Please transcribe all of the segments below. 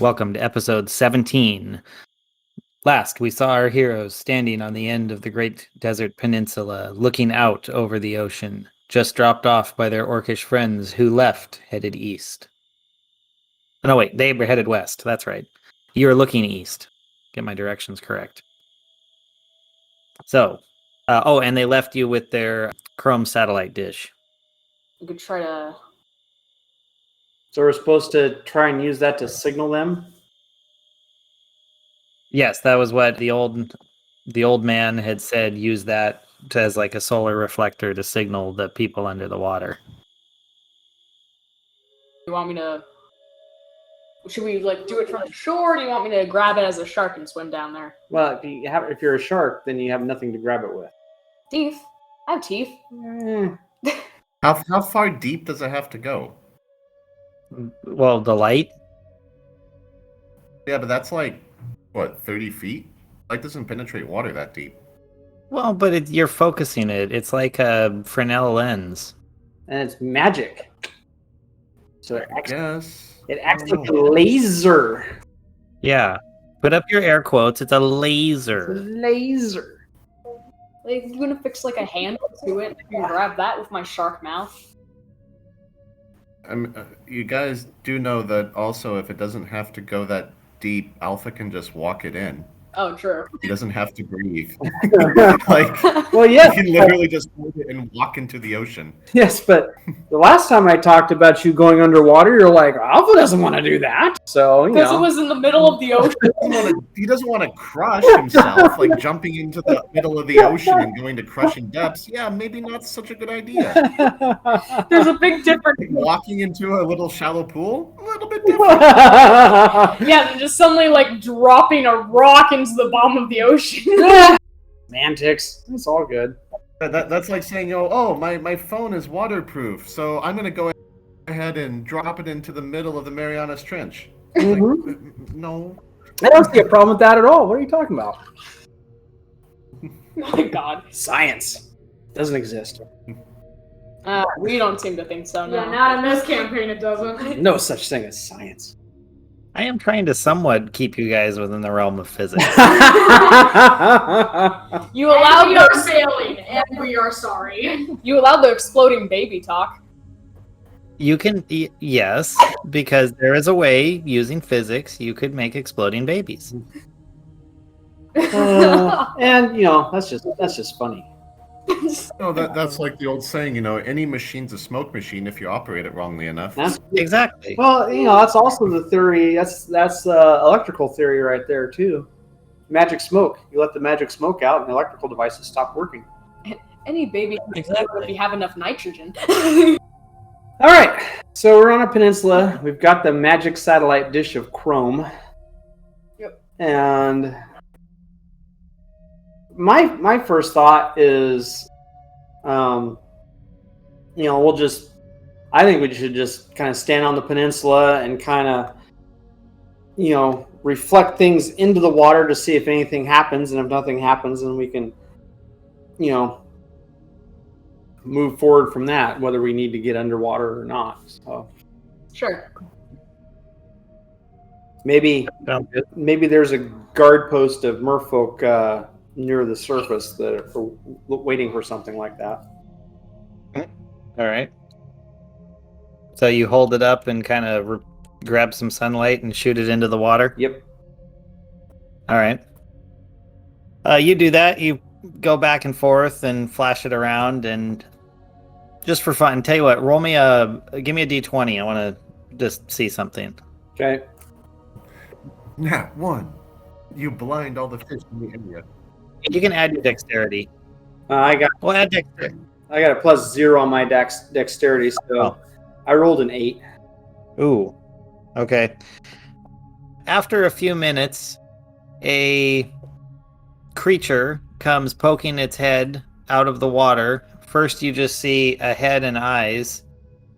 Welcome to episode 17. Last, we saw our heroes standing on the end of the Great Desert Peninsula, looking out over the ocean, just dropped off by their orcish friends who left, headed east. No, wait, they were headed west. That's right. You were looking east. Get my directions correct. So, and they left you with their chrome satellite dish. We could try to... So we're supposed to try and use that to signal them? Yes, that was what the old man had said. Use that as like a solar reflector to signal the people under the water. You want me to... Should we do it from the shore, or do you want me to grab it as a shark and swim down there? Well, if you're a shark, then you have nothing to grab it with. Teeth. I have teeth. How far deep does it have to go? Well, the light? Yeah, but that's like, what, 30 feet? Light doesn't penetrate water that deep. Well, but you're focusing it. It's like a Fresnel lens. And it's magic. So it acts like a laser. Yeah. Put up your air quotes. It's a laser. Laser. You gonna fix a handle to it? I can grab that with my shark mouth. You guys do know that also if it doesn't have to go that deep, Alpha can just walk it in. Oh, true. He doesn't have to breathe. Well, yeah. He can literally just hold it and walk into the ocean. Yes, but the last time I talked about you going underwater, you're like, Alpha doesn't want to do that. So, because it was in the middle of the ocean. He doesn't want to crush himself, jumping into the middle of the ocean and going to crushing depths. Yeah, maybe not such a good idea. There's a big difference. Walking into a little shallow pool, a little bit different. Yeah, and just suddenly dropping a rock into the bottom of the ocean. Semantics. It's all good. That's like saying, oh, my phone is waterproof, so I'm going to go ahead and drop it into the middle of the Marianas Trench. Mm-hmm. No. I don't see a problem with that at all. What are you talking about? Oh my god. Science. Doesn't exist. We don't seem to think so, no. Yeah, not in this campaign it doesn't. No such thing as science. I am trying to somewhat keep you guys within the realm of physics. You allowed we are sailing, and we are sorry. You allowed the exploding baby talk. You can, yes, because there is a way using physics you could make exploding babies. And that's just funny. No, that's like the old saying, any machine's a smoke machine if you operate it wrongly enough. Exactly. Well, that's also the theory. That's electrical theory right there too. Magic smoke. You let the magic smoke out, and the electrical devices stop working. Any baby can do it if you have enough nitrogen. All right, so we're on a peninsula. We've got the magic satellite dish of chrome. Yep. And my first thought is, I think we should just kind of stand on the peninsula and kind of, reflect things into the water to see if anything happens, and if nothing happens, then we can, move forward from that, whether we need to get underwater or not. So Sure. maybe there's a guard post of merfolk near the surface that are waiting for something like that. All right. So you hold it up and kind of grab some sunlight and shoot it into the water? Yep. All right. You do that. You go back and forth and flash it around, and just for fun, tell you what, give me a D20. I want to just see something. Okay. Nat 1. You blind all the fish in the area. You can add your dexterity. I got Add dexterity. a +0 on my dexterity, so I rolled an 8. Ooh. Okay. After a few minutes, a creature comes poking its head out of the water. First, you just see a head and eyes,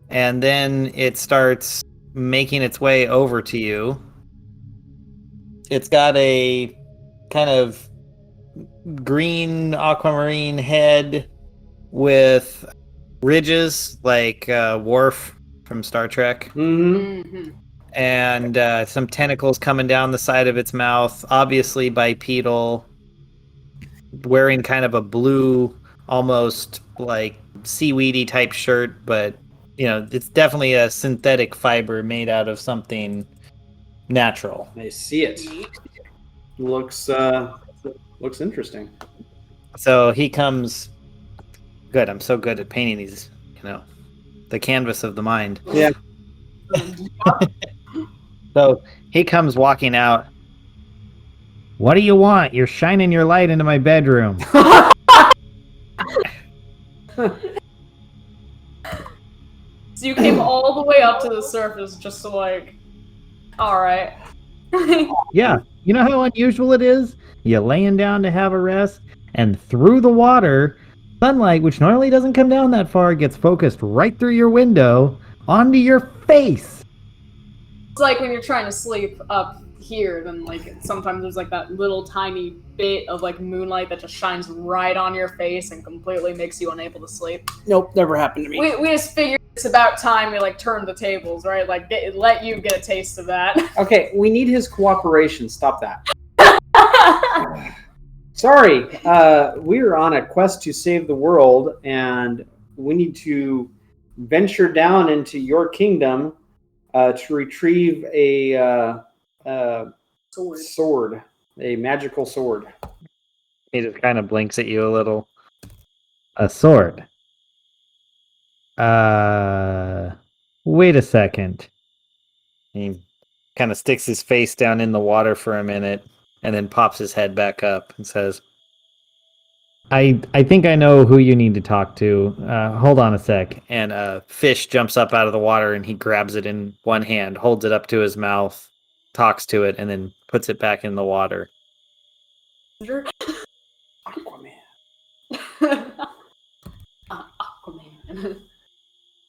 and then it starts making its way over to you. It's got a kind of green aquamarine head with ridges like Worf from Star Trek. Mm-hmm. and some tentacles coming down the side of its mouth, obviously bipedal, wearing kind of a blue, almost like seaweedy type shirt, but it's definitely a synthetic fiber made out of something natural. I see it. Looks interesting. So he comes. Good. I'm so good at painting these. The canvas of the mind. Yeah. So he comes walking out. What do you want? You're shining your light into my bedroom. So you came all the way up to the surface just to all right. Yeah. You know how unusual it is? You're laying down to have a rest, and through the water, sunlight, which normally doesn't come down that far, gets focused right through your window onto your face. It's like when you're trying to sleep up here, then sometimes there's that little tiny bit of moonlight that just shines right on your face and completely makes you unable to sleep. Nope, never happened to me. We just figured it's about time we turned the tables, right? Let you get a taste of that. Okay, we need his cooperation. Stop that. Sorry, we're on a quest to save the world, and we need to venture down into your kingdom to retrieve a sword, a magical sword. He just kind of blinks at you a little. A sword? Wait a second. He kind of sticks his face down in the water for a minute and then pops his head back up and says, I think I know who you need to talk to. Hold on a sec. And a fish jumps up out of the water and he grabs it in one hand, holds it up to his mouth, talks to it, and then puts it back in the water. Aquaman.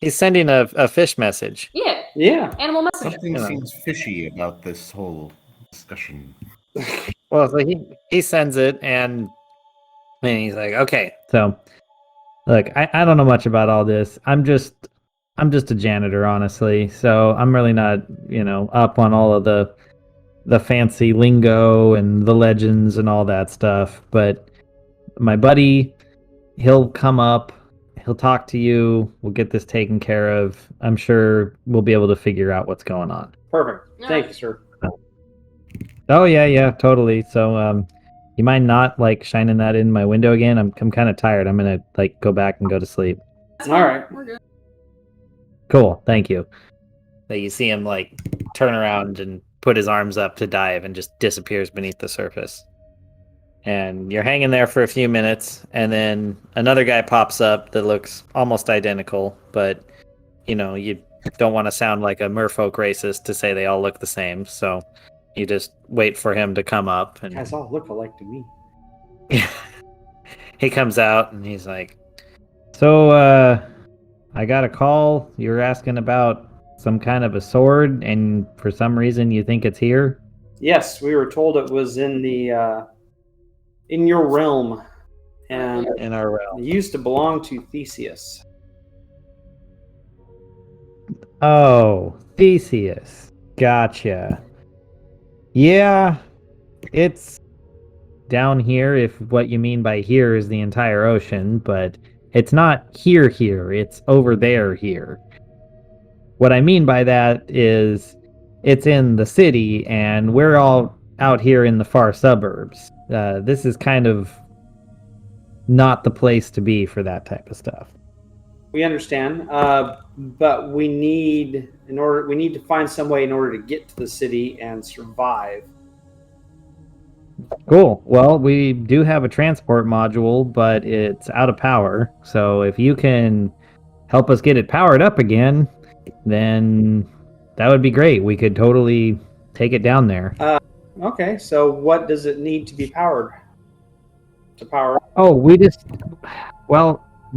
He's sending a fish message. Yeah. Animal message. Something seems fishy about this whole discussion. Well, so he sends it, and he's like, okay. So, look, I don't know much about all this. I'm just a janitor, honestly. So I'm really not, up on all of the fancy lingo and the legends and all that stuff. But my buddy, he'll come up. He'll talk to you. We'll get this taken care of. I'm sure we'll be able to figure out what's going on. Perfect. Thank you, sir. Oh, yeah, totally. So, you mind not, shining that in my window again? I'm kind of tired. I'm going to, go back and go to sleep. All right. We're good. Cool. Thank you. So you see him, turn around and put his arms up to dive and just disappears beneath the surface. And you're hanging there for a few minutes, and then another guy pops up that looks almost identical, but, you don't want to sound like a merfolk racist to say they all look the same, so you just wait for him to come up. And guys all look alike to me. he comes out, and he's like, so, I got a call. You were asking about some kind of a sword, and for some reason you think it's here? Yes, we were told it was in the in your realm, and In our realm. it used to belong to Theseus. Oh, Theseus. Gotcha. Yeah, it's down here, if what you mean by here is the entire ocean, but it's not here, it's over there here. What I mean by that is it's in the city, and we're all out here in the far suburbs. This is kind of not the place to be for that type of stuff. We understand, but we need to find some way in order to get to the city and survive. Cool. Well, we do have a transport module, but it's out of power. So if you can help us get it powered up again, then that would be great. We could totally take it down there. Okay, so what does it need to be powered? To power up? Oh, we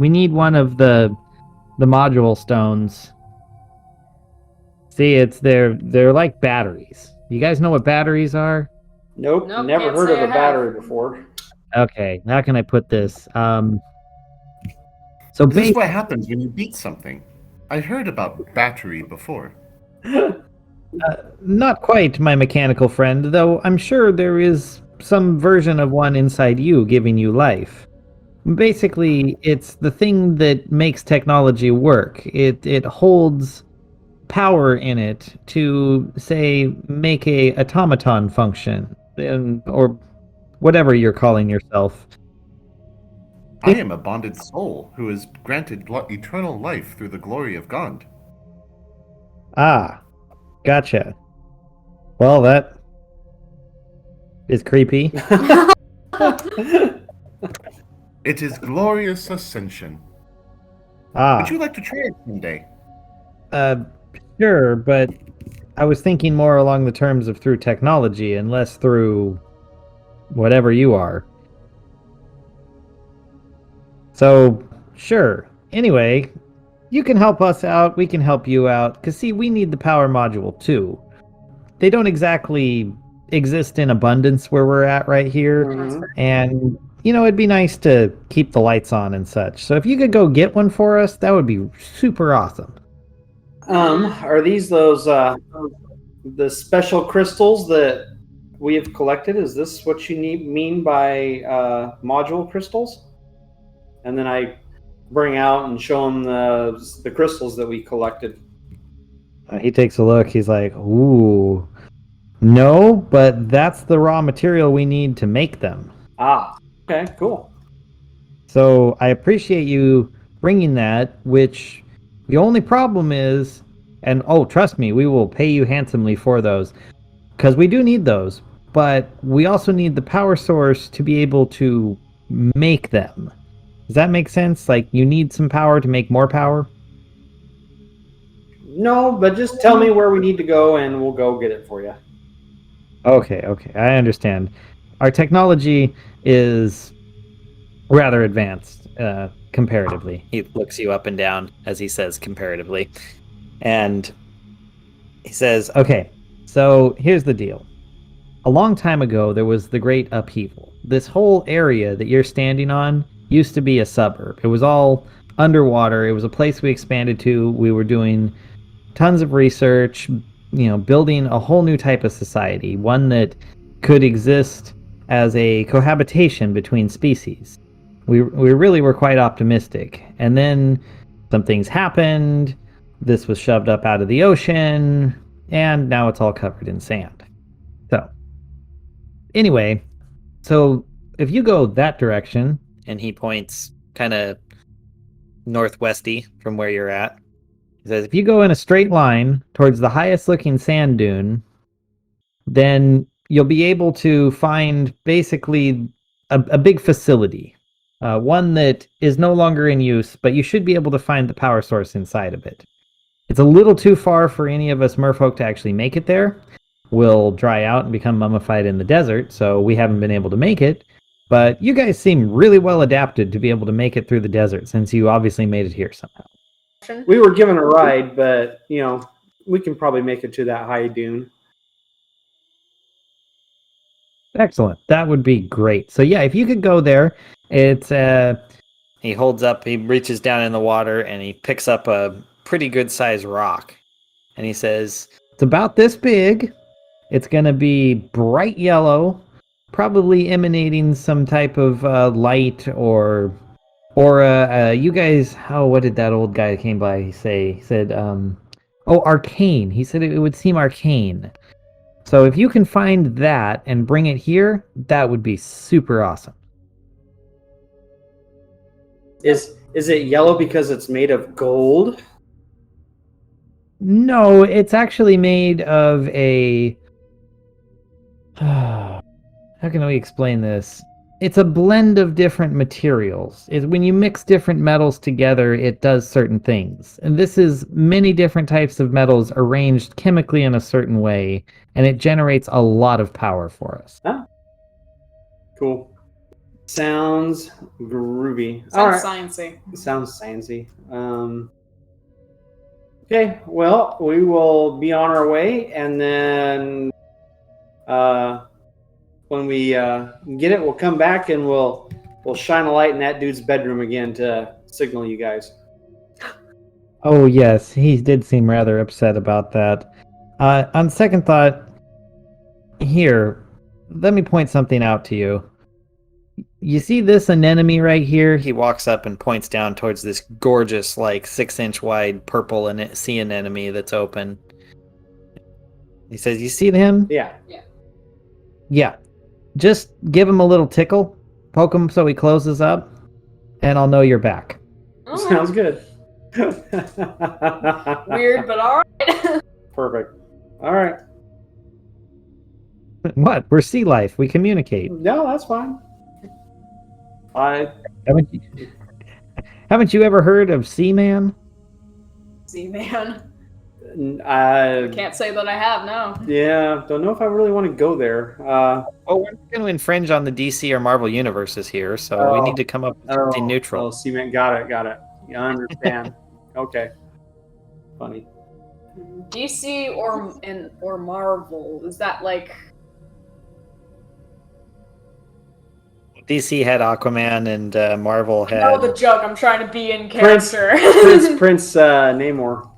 need one of the module stones. See, they're like batteries. You guys know what batteries are? Nope, Nope, never can't heard say of a I have. battery before. Okay, how can I put this? So This is what happens when you beat something. I heard about battery before. Not quite, my mechanical friend, though I'm sure there is some version of one inside you giving you life. Basically, it's the thing that makes technology work. It holds power in it to, say, make a automaton function, or whatever you're calling yourself. I am a bonded soul who is granted eternal life through the glory of God. Ah, gotcha. Well, that is creepy. It is glorious ascension. Ah, Would you like to try it someday? uh, sure, but I was thinking more along the terms of through technology and less through whatever you are. So, sure. Anyway, you can help us out, we can help you out, because see, we need the power module too. They don't exactly exist in abundance where we're at right here, Mhm. and, it'd be nice to keep the lights on and such. So if you could go get one for us, that would be super awesome. Are these those the special crystals that we have collected? Is this what you mean by module crystals? And then I bring out and show him the crystals that we collected. He takes a look, he's like, ooh, no, but that's the raw material we need to make them. Ah, okay, cool. So I appreciate you bringing that, which the only problem is, and oh, trust me, we will pay you handsomely for those, because we do need those, but we also need the power source to be able to make them. Does that make sense? Like, you need some power to make more power? No, but just tell me where we need to go and we'll go get it for you. Okay, I understand. Our technology is rather advanced, comparatively. He looks you up and down as he says comparatively. And he says, okay, so here's the deal. A long time ago, there was the Great Upheaval. This whole area that you're standing on used to be a suburb. It was all underwater. It was a place we expanded to. We were doing tons of research, building a whole new type of society, one that could exist as a cohabitation between species. We really were quite optimistic. And then some things happened. This was shoved up out of the ocean, and now it's all covered in sand. So, anyway, so if you go that direction, and he points kind of northwesty from where you're at, he says, if you go in a straight line towards the highest looking sand dune, then you'll be able to find basically a big facility. One that is no longer in use, but you should be able to find the power source inside of it. It's a little too far for any of us merfolk to actually make it there. We'll dry out and become mummified in the desert, so we haven't been able to make it. But you guys seem really well adapted to be able to make it through the desert, since you obviously made it here somehow. We were given a ride, but we can probably make it to that high dune. Excellent. That would be great. So yeah, if you could go there, it's he holds up, he reaches down in the water and he picks up a pretty good sized rock. And he says, it's about this big. It's going to be bright yellow, probably emanating some type of light or you guys, what did that old guy that came by say? He said, arcane. He said it would seem arcane. So if you can find that and bring it here, that would be super awesome. Is it yellow because it's made of gold? No, it's actually made of a... How can we explain this? It's a blend of different materials. When you mix different metals together, it does certain things. And this is many different types of metals arranged chemically in a certain way, and it generates a lot of power for us. Huh? Cool. Sounds groovy. Sounds sciencey. Sounds sciencey. Okay, well, we will be on our way, and then when we get it, we'll come back and we'll shine a light in that dude's bedroom again to signal you guys. Oh yes, he did seem rather upset about that. On second thought, here, let me point something out to you. You see this anemone right here? He walks up and points down towards this gorgeous, like 6-inch wide purple sea anemone that's open. He says, "You see him?" Yeah. Yeah. Just give him a little tickle, poke him so he closes up, and I'll know you're back. Alright. Sounds good. Weird, but alright. Perfect. All right. What? We're sea life. We communicate. No, that's fine. Haven't you ever heard of Seaman? See, man. I Can't say that I have, no. yeah, don't know if I really want to go there. Oh, we're not going to infringe on the DC or Marvel universes here, so we need to come up with something neutral. Oh, cement. Got it. Yeah, I understand. Okay. Funny. DC or Marvel, is that like... DC had Aquaman and Marvel had... Oh, the joke, I'm trying to be in character. Prince Namor.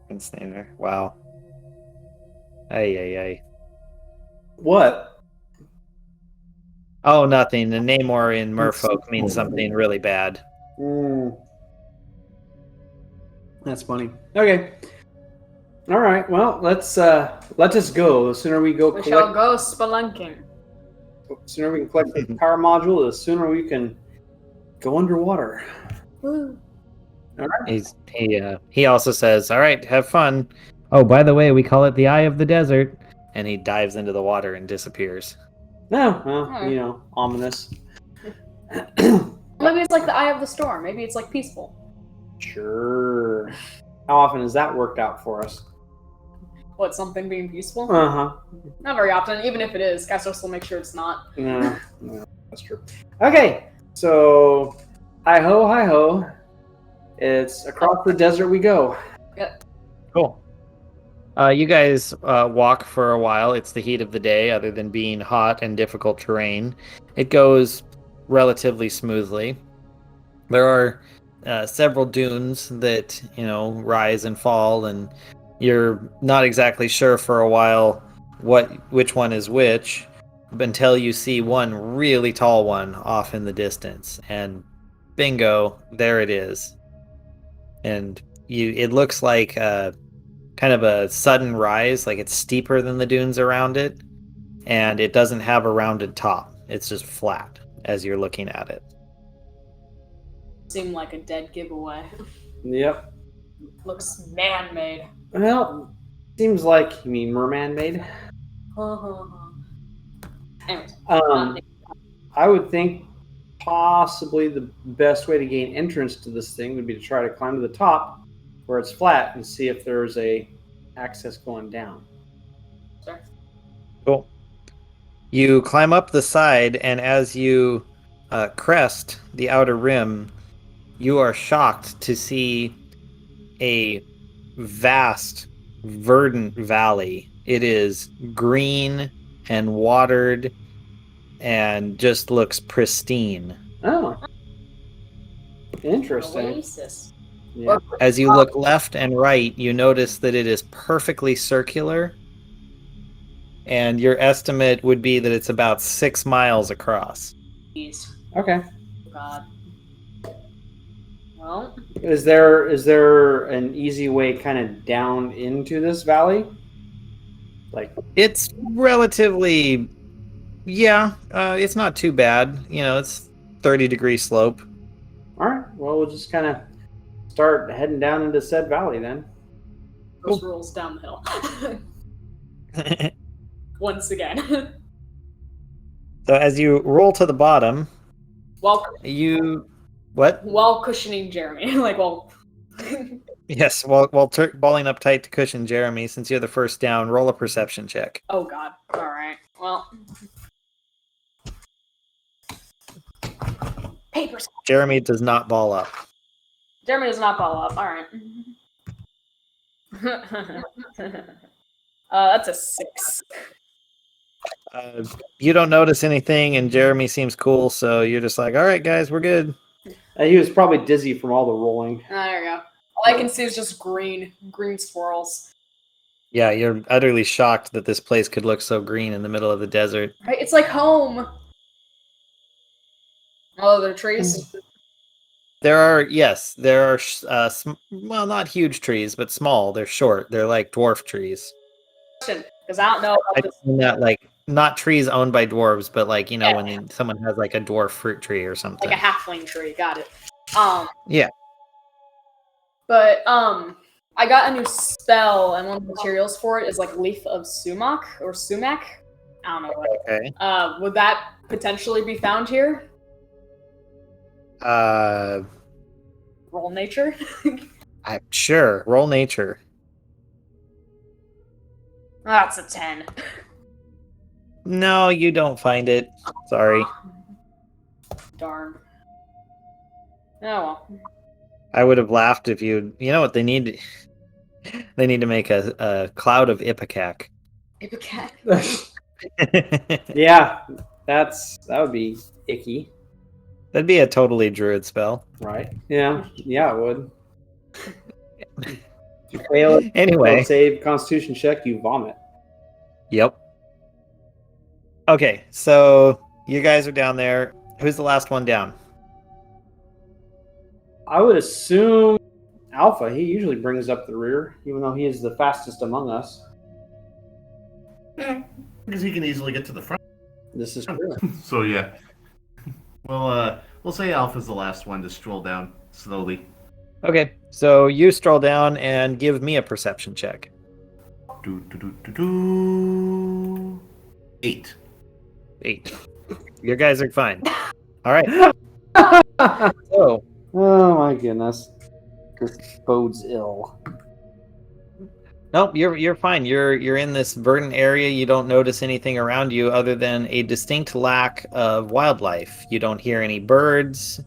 Prince Namor. Wow. Ay. What? Oh, nothing. The Namor in Merfolk means something really bad. That's funny. Okay. All right. Well, let's let us go. The sooner we go We collect, shall go spelunking. the sooner we can collect the power module, the sooner we can go underwater. Woo. All right. He also says, "All right, have fun. Oh, by the way, we call it the Eye of the Desert." And he dives into the water and disappears. No, well, ominous. Maybe it's like the Eye of the Storm. Maybe it's like peaceful. Sure. How often has that worked out for us? What, something being peaceful? Uh-huh. Not very often. Even if it is, Castos will make sure it's not. No, that's true. Okay, so hi ho. It's across the desert we go. Cool. You guys walk for a while. It's the heat of the day, other than being hot and difficult terrain. It goes relatively smoothly. There are several dunes that, rise and fall, and you're not exactly sure for a while which one is which until you see one really tall one off in the distance. And bingo, there it is. And it looks like kind of a sudden rise, like it's steeper than the dunes around it, and it doesn't have a rounded top. It's just flat as you're looking at it. Seemed like a dead giveaway. Yep. Looks man-made. Well, seems like you mean merman-made. Anyways, I would think possibly the best way to gain entrance to this thing would be to try to climb to the top where it's flat and see if there's a access going down. sure. Cool. You climb up the side, and as you crest the outer rim, you are shocked to see a vast, verdant valley. It is green and watered and just looks pristine. Oh. Interesting. Oasis. Yeah. As you look left and right, you notice that it is perfectly circular, and your estimate would be that it's about 6 miles across. Jeez. Okay. God. Well, Is there an easy way kind of down into this valley? Like, It's relatively, it's not too bad. It's 30-degree slope. all right, well, we'll just kind of start heading down into said valley then. those rolls down the hill. Once again. So as you roll to the bottom, while what? cushioning Jeremy. Like, well... Yes, while balling up tight to cushion Jeremy, since you're the first down, roll a perception check. Oh, God. Alright. Well... Papers. Jeremy does not ball up. Jeremy does not follow up. Alright. That's a 6. You don't notice anything, and Jeremy seems cool, so you're just like, all right, guys, we're good. He was probably dizzy from all the rolling. There you go. All I can see is just green swirls. Yeah, you're utterly shocked that this place could look so green in the middle of the desert. Right? It's like home. Oh, there are trees. There are well, not huge trees, but small. They're short. They're like dwarf trees. Because I don't know I about this. mean that like not trees owned by dwarves, but like Yeah. when someone has like a dwarf fruit tree or something. Like a halfling tree. Got it. Yeah. But I got a new spell, and one of the materials for it is like leaf of sumac or sumac. I don't know what. Okay. Would that potentially be found here? Roll nature. Sure. Roll nature. That's a 10. No, you don't find it. Sorry. Darn. Oh well. I would have laughed if you know what they need. They need to make a cloud of ipecac. Ipecac. Yeah, that would be icky, That'd be a totally druid spell. right? Yeah, it would. If you fail Anyway. save Constitution check, you vomit. Yep. Okay, so you guys are down there. Who's the last one down? I would assume Alpha. He usually brings up the rear, even though he is the fastest among us. Yeah, because he can easily get to the front. This is true. So yeah. Well, we'll say Alpha's the last one to stroll down slowly. Okay, so you stroll down and give me a perception check. 8. 8. Your guys are fine. All right. So, Oh my goodness, this bodes ill. nope, you're fine. You're in this verdant area. You don't notice anything around you other than a distinct lack of wildlife. You don't hear any birds.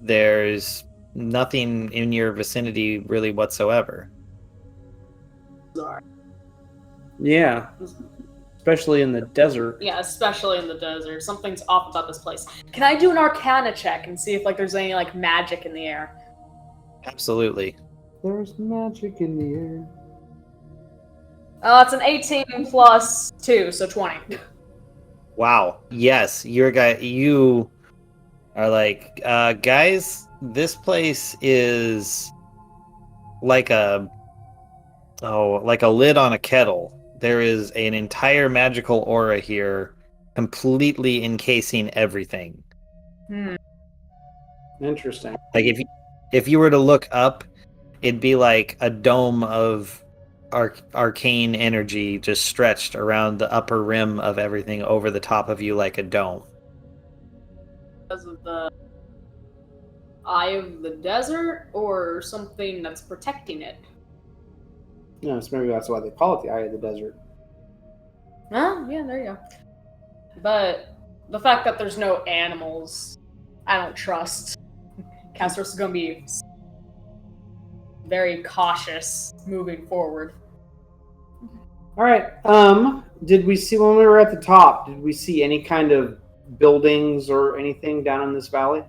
There's nothing in your vicinity really whatsoever. Yeah, especially in the desert. Yeah, especially in the desert. Something's off about this place. Can I do an Arcana check and see if like there's any like magic in the air? Absolutely. There's magic in the air. Oh, it's an 18 plus 2, so 20. Wow. Yes, you are like, guys, this place is like a lid on a kettle. There is an entire magical aura here, completely encasing everything. Interesting. Like if you were to look up, it'd be like a dome of arcane energy just stretched around the upper rim of everything over the top of you like a dome. Because of the eye of the desert or something that's protecting it? Yeah, so maybe that's why they call it the Eye of the Desert. Oh, yeah, there you go. But the fact that there's no animals, I don't trust. Castros is going to be very cautious moving forward. All right. Did we see when we were at the top? Did we see any kind of buildings or anything down in this valley?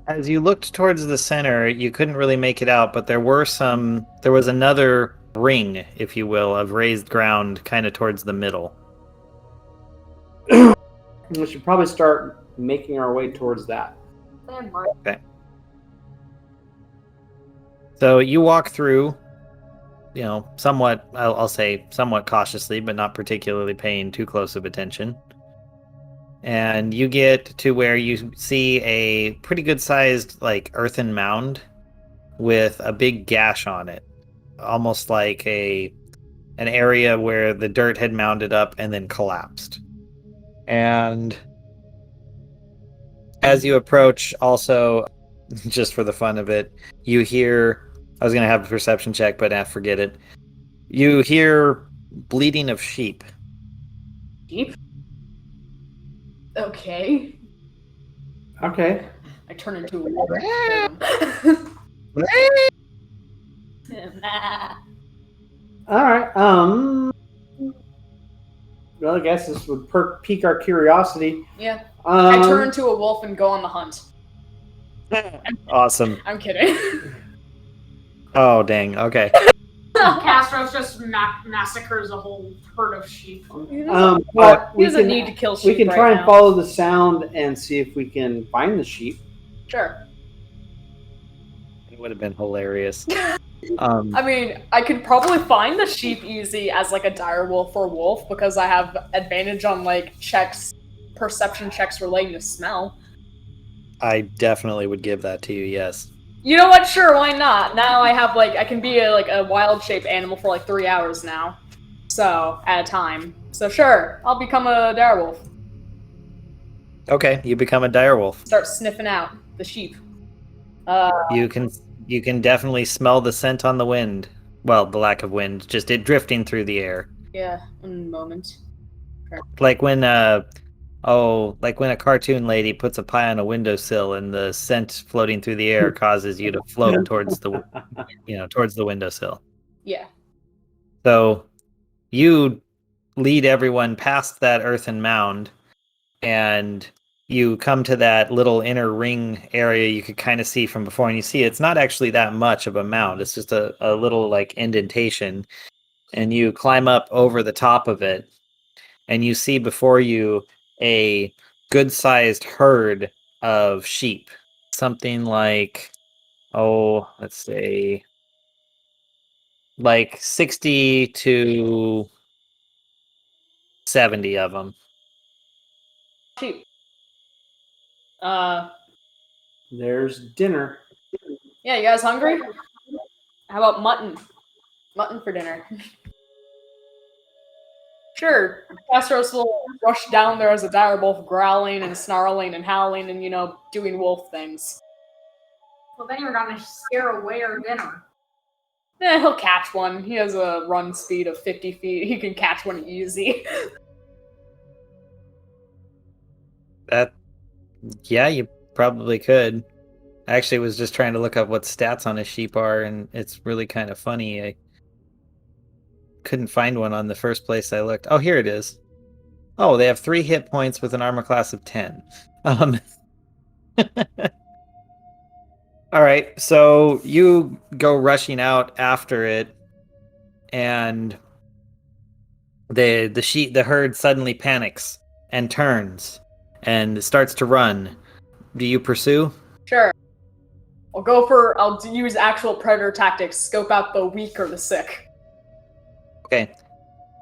As you looked towards the center, you couldn't really make it out, but there was another ring, if you will, of raised ground kind of towards the middle. We should probably start making our way towards that. Okay. So you walk through, somewhat, I'll say somewhat cautiously, but not particularly paying too close of attention. And you get to where you see a pretty good sized like earthen mound with a big gash on it. Almost like an area where the dirt had mounded up and then collapsed. And as you approach, also, just for the fun of it, you hear, I was going to have a perception check, but forget it. You hear bleating of sheep. Sheep? Okay. Okay. I turn into a wolf. All right. Well, I guess this would pique our curiosity. Yeah. I turn into a wolf and go on the hunt. Awesome. I'm kidding. Oh, dang. Okay. Castros just massacres a whole herd of sheep. Well, He we doesn't can, need to kill we sheep can right try now. and follow the sound and see if we can find the sheep. Sure. It would have been hilarious. I mean, I could probably find the sheep easy as like a direwolf or wolf because I have advantage on like perception checks relating to smell. I definitely would give that to you, yes. You know what? Sure, why not? Now I have like I can be a wild shape animal for like 3 hours now, so at a time. So sure, I'll become a direwolf. Okay, you become a direwolf. Start sniffing out the sheep. You can definitely smell the scent on the wind. Well, the lack of wind, just it drifting through the air. Yeah, in a moment. Like when like when a cartoon lady puts a pie on a windowsill and the scent floating through the air causes you to float towards the windowsill. Yeah. So you lead everyone past that earthen mound, and you come to that little inner ring area you could kind of see from before, and you see it's not actually that much of a mound. It's just a little like indentation, and you climb up over the top of it, and you see before you a good-sized herd of sheep. Something like, let's say, like 60 to 70 of them. Sheep. There's dinner. Yeah, you guys hungry? How about mutton? Mutton for dinner. Sure, Castros will rush down there as a direwolf, growling and snarling and howling and, doing wolf things. Well, then you're gonna scare away our dinner. He'll catch one. He has a run speed of 50 feet. He can catch one easy. Yeah, you probably could. I actually was just trying to look up what stats on a sheep are, and it's really kind of funny. I couldn't find one on the first place I looked. Oh, here it is. Oh, they have 3 hit points with an armor class of 10. All right, so you go rushing out after it, and the herd suddenly panics and turns and starts to run. Do you pursue? Sure. I'll use actual predator tactics, scope out the weak or the sick. Okay.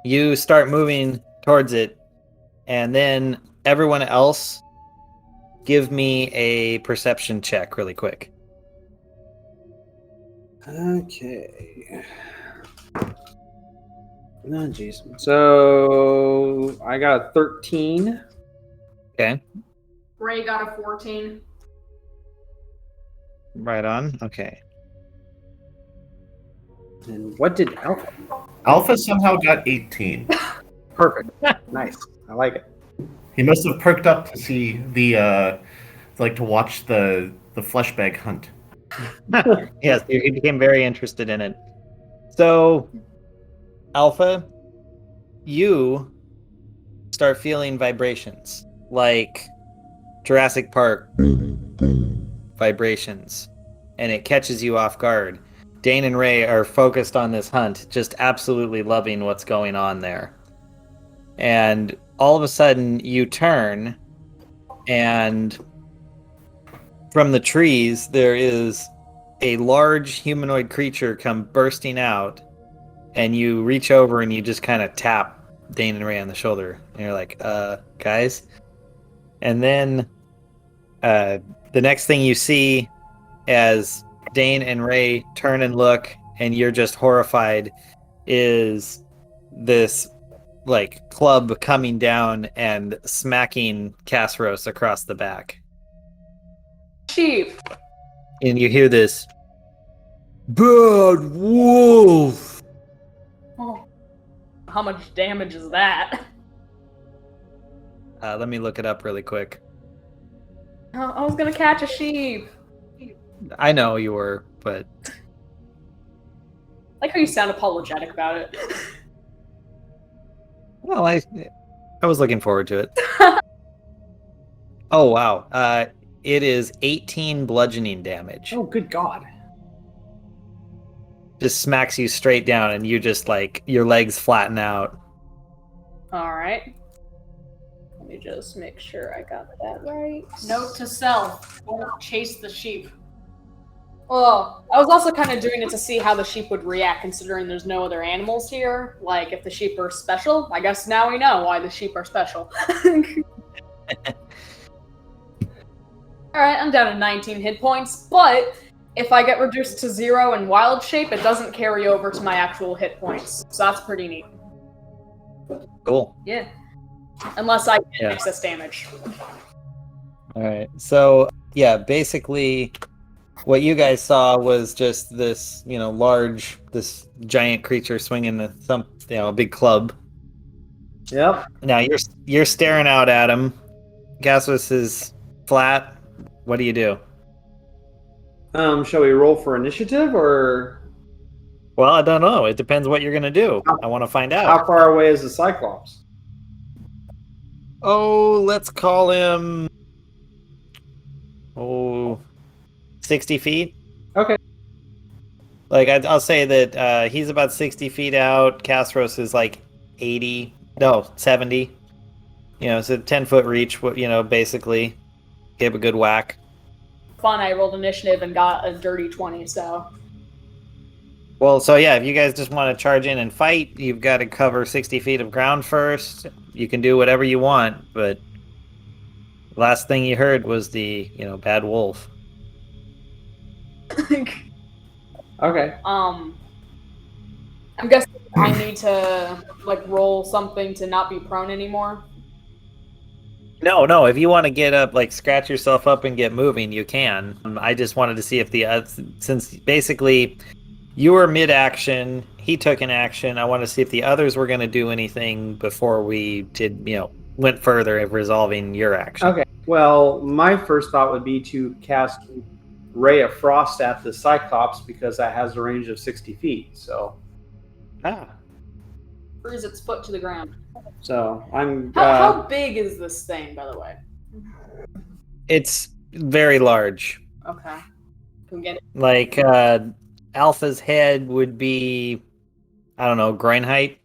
You start moving towards it, and then everyone else give me a perception check really quick. Okay. No, jeez. So I got a 13. Okay. Ray got a 14. Right on. Okay. And what did Alpha? Alpha somehow got 18. Perfect. Nice. I like it. He must have perked up to see to watch the flesh bag hunt. Yes, he became very interested in it. So, Alpha, you start feeling vibrations like Jurassic Park vibrations, and it catches you off guard. Dane and Ray are focused on this hunt, just absolutely loving what's going on there. And all of a sudden, you turn, and from the trees, there is a large humanoid creature come bursting out, and you reach over and you just kind of tap Dane and Ray on the shoulder, and you're like, guys? And then the next thing you see as Dane and Ray turn and look, and you're just horrified, is this like club coming down and smacking Casros across the back. Sheep. And you hear this, "Bad wolf!" Oh. How much damage is that? Let me look it up really quick. I was gonna catch a sheep. I know you were, but I like how you sound apologetic about it. well, I was looking forward to it. Oh wow. It is 18 bludgeoning damage. Oh, good God. just smacks you straight down, and you just like your legs flatten out. All right. Let me just make sure I got that right. Note to self: don't chase the sheep. Well, I was also kind of doing it to see how the sheep would react, considering there's no other animals here. Like, if the sheep are special, I guess now we know why the sheep are special. Alright, I'm down to 19 hit points, but if I get reduced to 0 in wild shape, it doesn't carry over to my actual hit points. So that's pretty neat. Cool. Yeah. Unless I get Yeah. excess damage. All right. So yeah, basically, what you guys saw was just this, this giant creature swinging a big club. Yep. Now you're staring out at him. Gaswas is flat. What do you do? Shall we roll for initiative, or Well, I don't know. It depends what you're gonna do. I want to find out. how far away is the Cyclops? Oh, let's call him 60 feet. Okay. Like I'll say that he's about 60 feet out. Castros is like 70. So 10-foot reach. Basically, give a good whack. Fun, I rolled initiative and got a dirty 20, so. Well, so yeah, if you guys just want to charge in and fight, you've got to cover 60 feet of ground first. You can do whatever you want, but last thing you heard was the bad wolf. Okay. I'm guessing I need to roll something to not be prone anymore. No. If you want to get up, scratch yourself up and get moving, you can. I just wanted to see if since basically you were mid-action, he took an action. I want to see if the others were going to do anything before we went further of resolving your action. Okay. Well, my first thought would be to cast Ray of Frost at the Cyclops because that has a range of 60 feet. So. Freeze its foot to the ground. So I'm. How big is this thing, by the way? It's very large. Okay. Can we get it? Alpha's head would be, I don't know, groin height.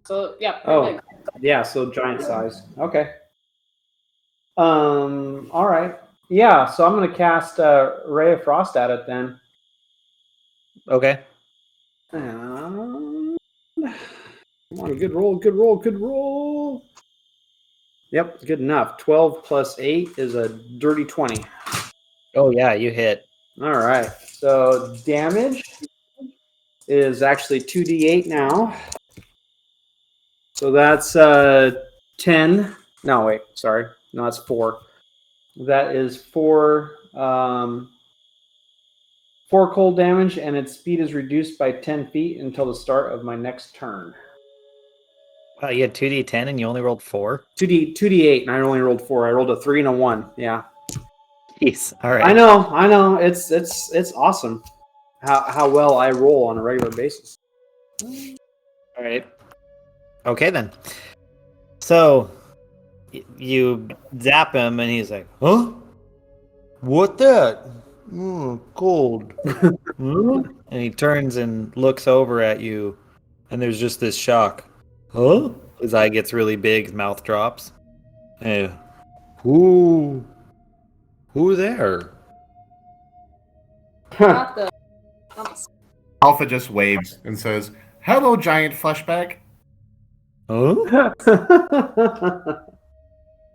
So yeah. Oh, yeah. So giant size. Okay. All right. Yeah. So I'm gonna cast Ray of Frost at it then. Okay. Come on, good roll. Yep, good enough. 12 plus 8 is a dirty 20. Oh yeah, you hit. All right. So damage is actually 2d8 now. So that's 10. No, wait, sorry. No, that's 4. That is 4 cold damage, and its speed is reduced by 10 feet until the start of my next turn. Wow, you had 2d10 and you only rolled 4? 2d8, and I only rolled 4. I rolled a 3 and a 1. Yeah. Jeez. All right. I know. It's awesome how well I roll on a regular basis. All right. Okay then. So you zap him, and he's like, "Huh? What that? Cold." And he turns and looks over at you, and there's just this shock. Huh? His eye gets really big, his mouth drops. Hey, who there? Not the. Alpha just waves and says, "Hello, giant fleshbag." Huh?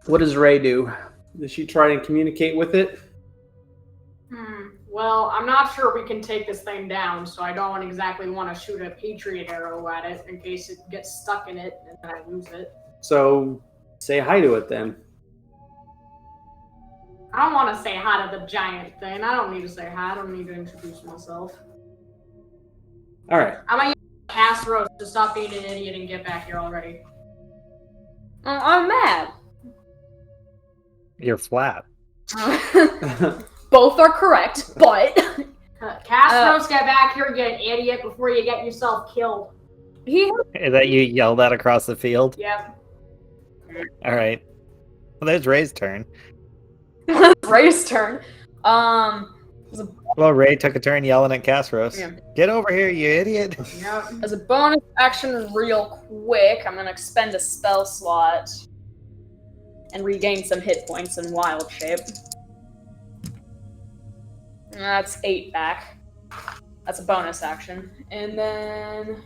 What does Ray do? Does she try and communicate with it? Well, I'm not sure we can take this thing down, so I don't exactly want to shoot a Patriot arrow at it in case it gets stuck in it and then I lose it. So say hi to it then. I don't want to say hi to the giant thing. I don't need to say hi. I don't need to introduce myself. All right. I'm going to use Castros to stop being an idiot and get back here already. I'm mad. You're flat. Both are correct, but Castros, get back here, you idiot, before you get yourself killed. he Is that you yelled at across the field? Yep. All right. Well, there's Ray's turn. Ray's turn. Well, Ray took a turn yelling at Castros. Yeah. Get over here, you idiot! Yep. As a bonus action, real quick, I'm gonna expend a spell slot and regain some hit points in wild shape. That's 8 back. That's a bonus action. And then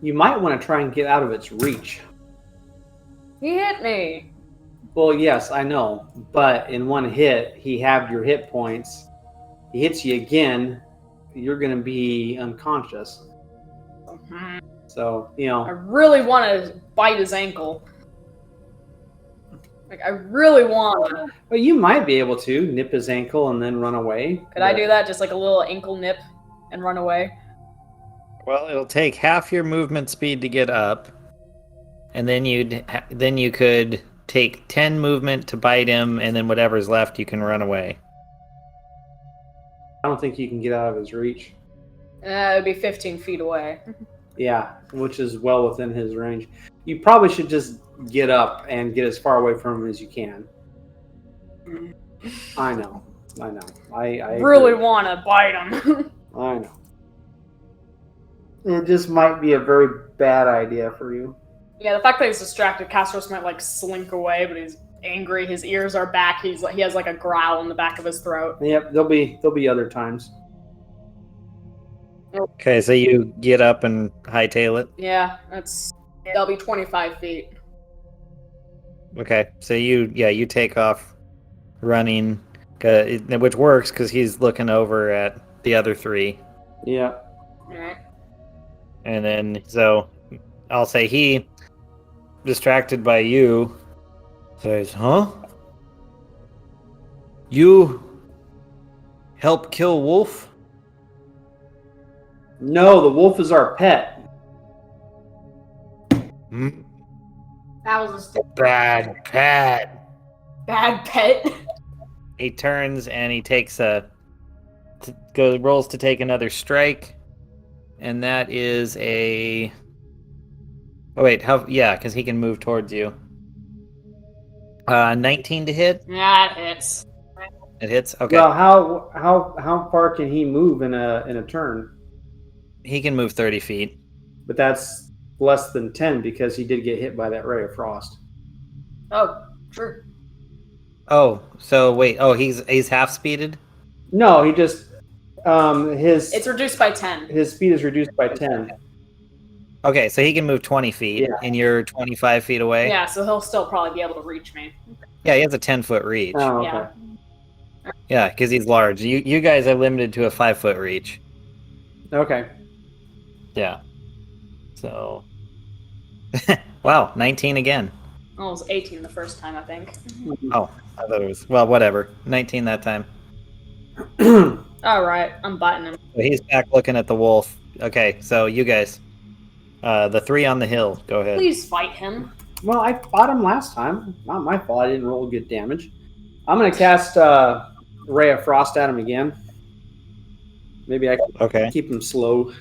You might want to try and get out of its reach. he hit me. Well, yes, I know, but in one hit, he halved your hit points. He hits you again, you're going to be unconscious. So, I really want to bite his ankle. Like, I really want to. well, you might be able to nip his ankle and then run away. Could I do that? Just like a little ankle nip and run away? Well, it'll take half your movement speed to get up, and then you could take 10 movement to bite him, and then whatever's left, you can run away. I don't think you can get out of his reach. It would be 15 feet away. Yeah, which is well within his range. You probably should just get up and get as far away from him as you can. I know. I Really agree. want to bite him. I know. It just might be a very bad idea for you. Yeah, the fact that he's distracted, Castros might like slink away, but he's angry. His ears are back. He has like a growl in the back of his throat. Yep, there'll be other times. Okay, so you get up and hightail it. Yeah, that'll be 25 feet. Okay, so you take off running, which works because he's looking over at the other three. Yeah. Alright. And then, so I'll say he, distracted by you, says, "Huh? You help kill Wolf?" No, the wolf is our pet. Hmm? That was a stupid. Bad pet. Bad pet. He turns and he takes rolls to take another strike, and that is a. Oh wait, because he can move towards you. 19 to hit. Yeah, it hits. It hits. Okay, Well, how far can he move in a turn? he can move 30 feet. But that's less than 10 because he did get hit by that ray of frost. Oh, true. Oh, so wait. Oh, he's half speeded. No, he just It's reduced by 10. his speed is reduced by 10. Okay, so he can move 20 feet, Yeah. and you're 25 feet away. Yeah, so he'll still probably be able to reach me. Yeah, he has a 10-foot reach. Oh, okay. Yeah. Yeah, because he's large. You guys are limited to a 5-foot reach. Okay. Yeah. So. Wow, 19 again. Oh, it was 18 the first time, I think. Oh, I thought it was. Well, whatever. 19 that time. Alright, I'm biting him. So he's back looking at the wolf. Okay, so you guys. The three on the hill. Go ahead. Please fight him. Well, I fought him last time. Not my fault. I didn't roll good damage. I'm going to cast Ray of Frost at him again. Maybe I can Okay. keep him slow.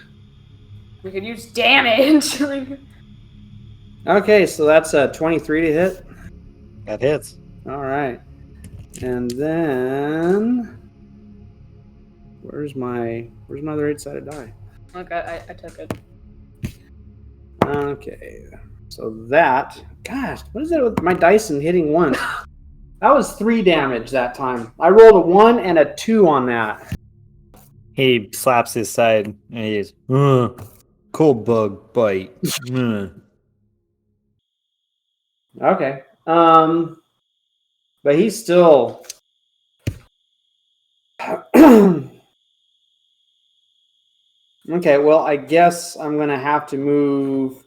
We could use damage. Okay, so that's a 23 to hit. That hits. All right. And then where's my other 8-sided die? Okay, I took it. Okay. So that, gosh, what is it with my dice and hitting one? That was 3 damage that time. I rolled a 1 and a 2 on that. He slaps his side and he's cold bug bite. Okay. But he's still okay, well, I guess I'm going to have to move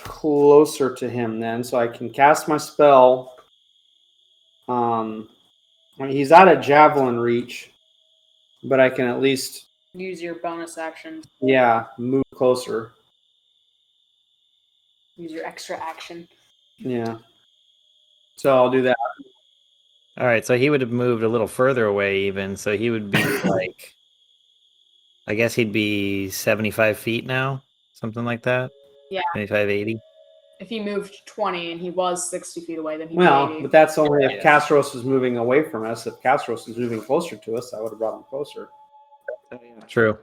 closer to him then so I can cast my spell. He's out of javelin reach, but I can at least, Use your bonus action. yeah, move closer. Use your extra action. Yeah. So I'll do that. All right, so he would have moved a little further away even, so he would be like, I guess he'd be 75 feet now, something like that. Yeah. 75, 80. If he moved 20 and he was 60 feet away, then he'd Well, be 80. but that's only if Yeah. Castros was moving away from us. If Castros was moving closer to us, I would have brought him closer. True.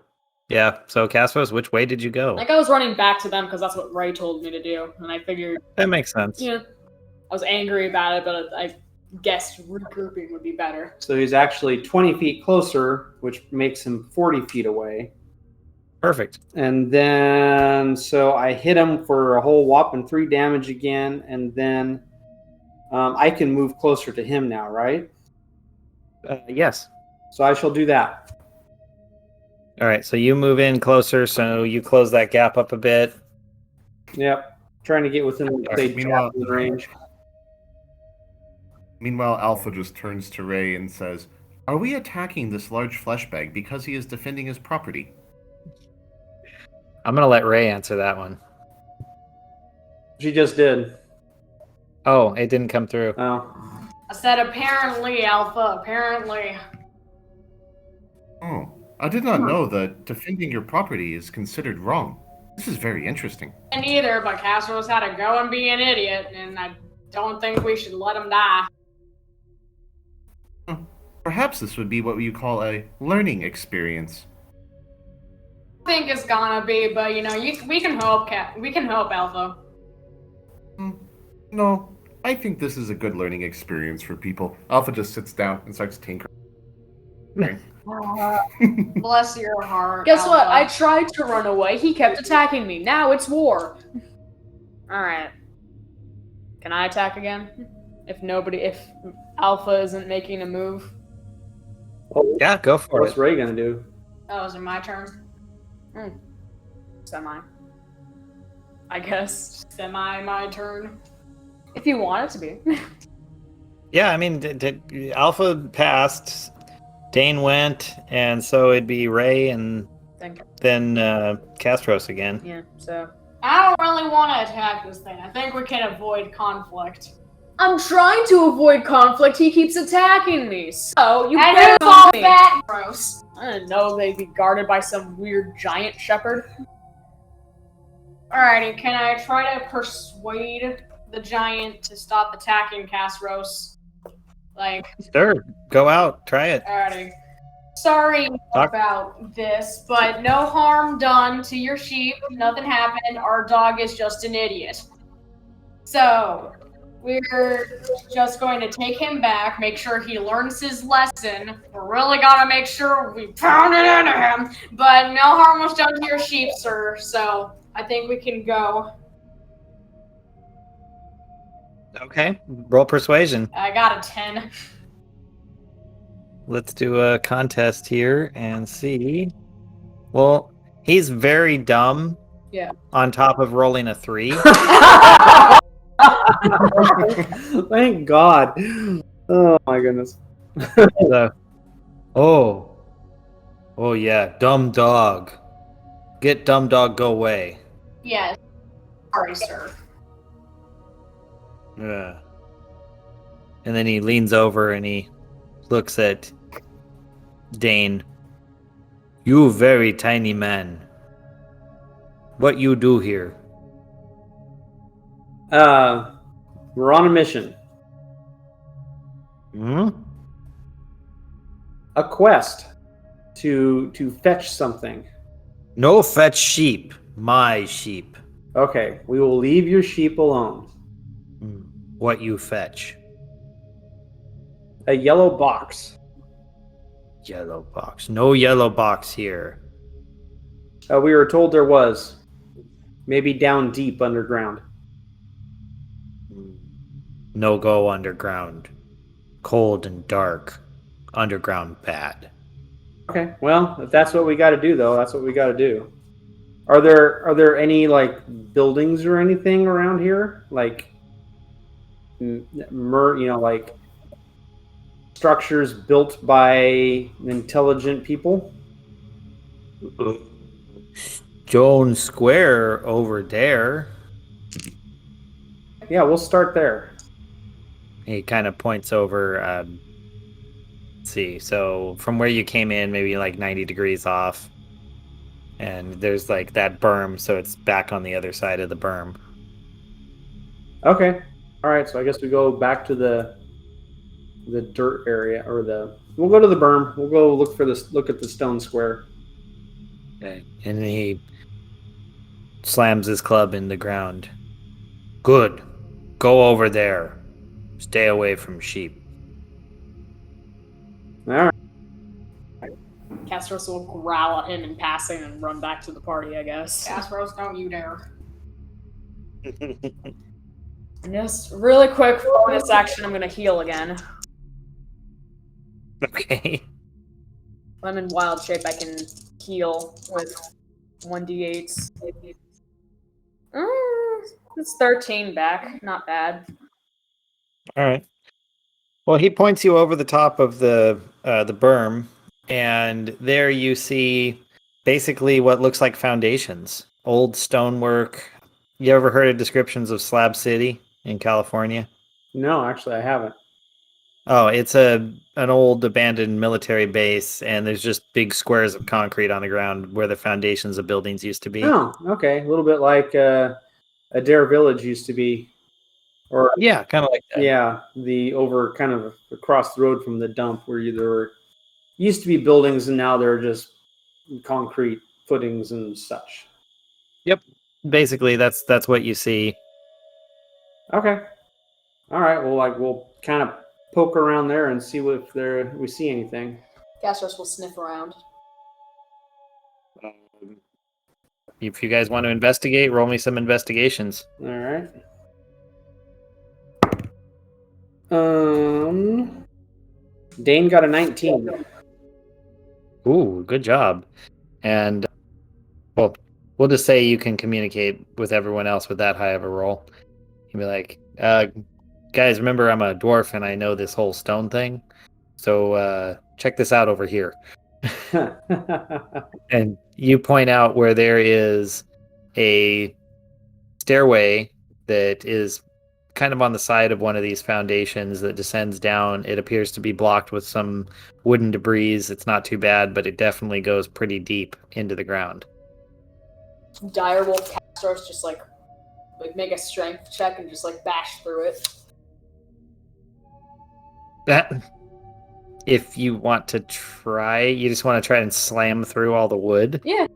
Yeah. So, Castros, which way did you go? Like I was running back to them because that's what Ray told me to do, and I figured, That makes sense. yeah, I was angry about it, but I guessed regrouping would be better. So he's actually 20 feet closer, which makes him 40 feet away. Perfect. And then, so I hit him for a whole whopping 3 damage again, and then I can move closer to him now, right? Yes. So I shall do that. All right. So you move in closer. So you close that gap up a bit. Yep. Trying to get within, say, Meanwhile- javelin range. Meanwhile, Alpha just turns to Ray and says, "Are we attacking this large flesh bag because he is defending his property?" I'm gonna let Ray answer that one. She just did. Oh, it didn't come through. Oh. I said apparently, Alpha, apparently. Oh, I did not know that defending your property is considered wrong. This is very interesting. And neither, but Castro's had to go and be an idiot, and I don't think we should let him die. Perhaps this would be what you call a learning experience. I think it's gonna be, but we can hope, we can hope, Alpha. No, I think this is a good learning experience for people. Alpha just sits down and starts tinkering. Bless your heart. Guess what? I Alpha. tried to run away. He kept attacking me. Now it's war. All right. Can I attack again? If Alpha isn't making a move. Yeah, go for What's it. Ray going to do? Oh, is it my turn? Semi. I guess. Semi my turn. If you want it to be. Yeah, I mean, Alpha passed, Dane went, and so it'd be Ray and Thank you. then Castros again. Yeah, so. I don't really want to attack this thing. I think we can avoid conflict. I'm trying to avoid conflict. He keeps attacking me. So, you And better who's all help me. that gross? I didn't know they'd be guarded by some weird giant shepherd. Alrighty, can I try to persuade the giant to stop attacking Castros? Like, Sure, go out, try it. alrighty. Sorry about this, but no harm done to your sheep. Nothing happened. Our dog is just an idiot. So, we're just going to take him back, make sure he learns his lesson. We're really gonna make sure we pound it into him. But no harm was done to your sheep, sir. So, I think we can go. Okay, roll persuasion. I got a 10. Let's do a contest here and see. Well, he's very dumb. Yeah. On top of rolling a 3. Thank God. Oh, my goodness. So, oh yeah, dumb dog. Get dumb dog, go away. Yes. Sorry, sir. Yeah. And then he leans over and he looks at Dane. You very tiny man. What you do here? We're on a mission. Hmm? A quest to fetch something. No fetch sheep. My sheep. Okay, we will leave your sheep alone. What you fetch? A yellow box. Yellow box. No yellow box here. We were told there was. Maybe down deep underground. No go underground. Cold and dark. Underground bad. Okay, well, if that's what we got to do, though, that's what we got to do. Are there any like buildings or anything around here, like like structures built by intelligent people? Jones Square over there. Yeah, we'll start there. He kind of points over. Let's see. So from where you came in, maybe like 90 degrees off. And there's like that berm, so it's back on the other side of the berm. Okay. All right. So I guess we go back to the dirt area, or we'll go to the berm. We'll go look for this. Look at the stone square. Okay. And he slams his club in the ground. Good. Go over there. Stay away from sheep. All right. Castros will growl at him in passing and run back to the party, I guess. Castros, don't you dare. And just really quick bonus action, I'm gonna heal again. Okay. When I'm in wild shape, I can heal with 1d8s. It's 13 back. Not bad. All right. Well, he points you over the top of the berm, and there you see basically what looks like foundations, old stonework. You ever heard of descriptions of Slab City in California? No, actually, I haven't. Oh, it's an old abandoned military base, and there's just big squares of concrete on the ground where the foundations of buildings used to be. Oh, okay. A little bit like Adair Village used to be, or Yeah, kind of like that. yeah, the over kind of across the road from the dump where there used to be buildings and now they're just concrete footings and such. Yep. Basically, that's what you see. Okay. All right. Well, we'll kind of poke around there and see if we see anything. Castros will sniff around. If you guys want to investigate, roll me some investigations. All right. Dane got a 19. Ooh, good job. And well, we'll just say you can communicate with everyone else with that high of a roll. You'll be like, guys, remember I'm a dwarf and I know this whole stone thing. So check this out over here. And you point out where there is a stairway that is kind of on the side of one of these foundations that descends down. It appears to be blocked with some wooden debris. It's not too bad, but it definitely goes pretty deep into the ground. Direwolf Castros just like make a strength check and just bash through it. That, if you want to try, you just want to try and slam through all the wood? Yeah.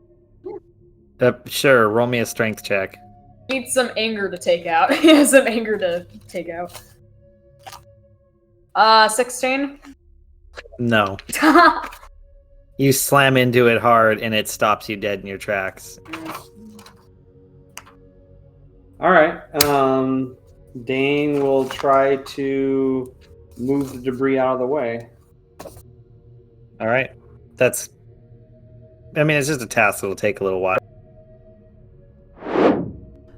Sure, roll me a strength check. Needs some anger to take out. He has some anger to take out. 16? No. You slam into it hard and it stops you dead in your tracks. All right. Dane will try to move the debris out of the way. All right. It's just a task that'll take a little while.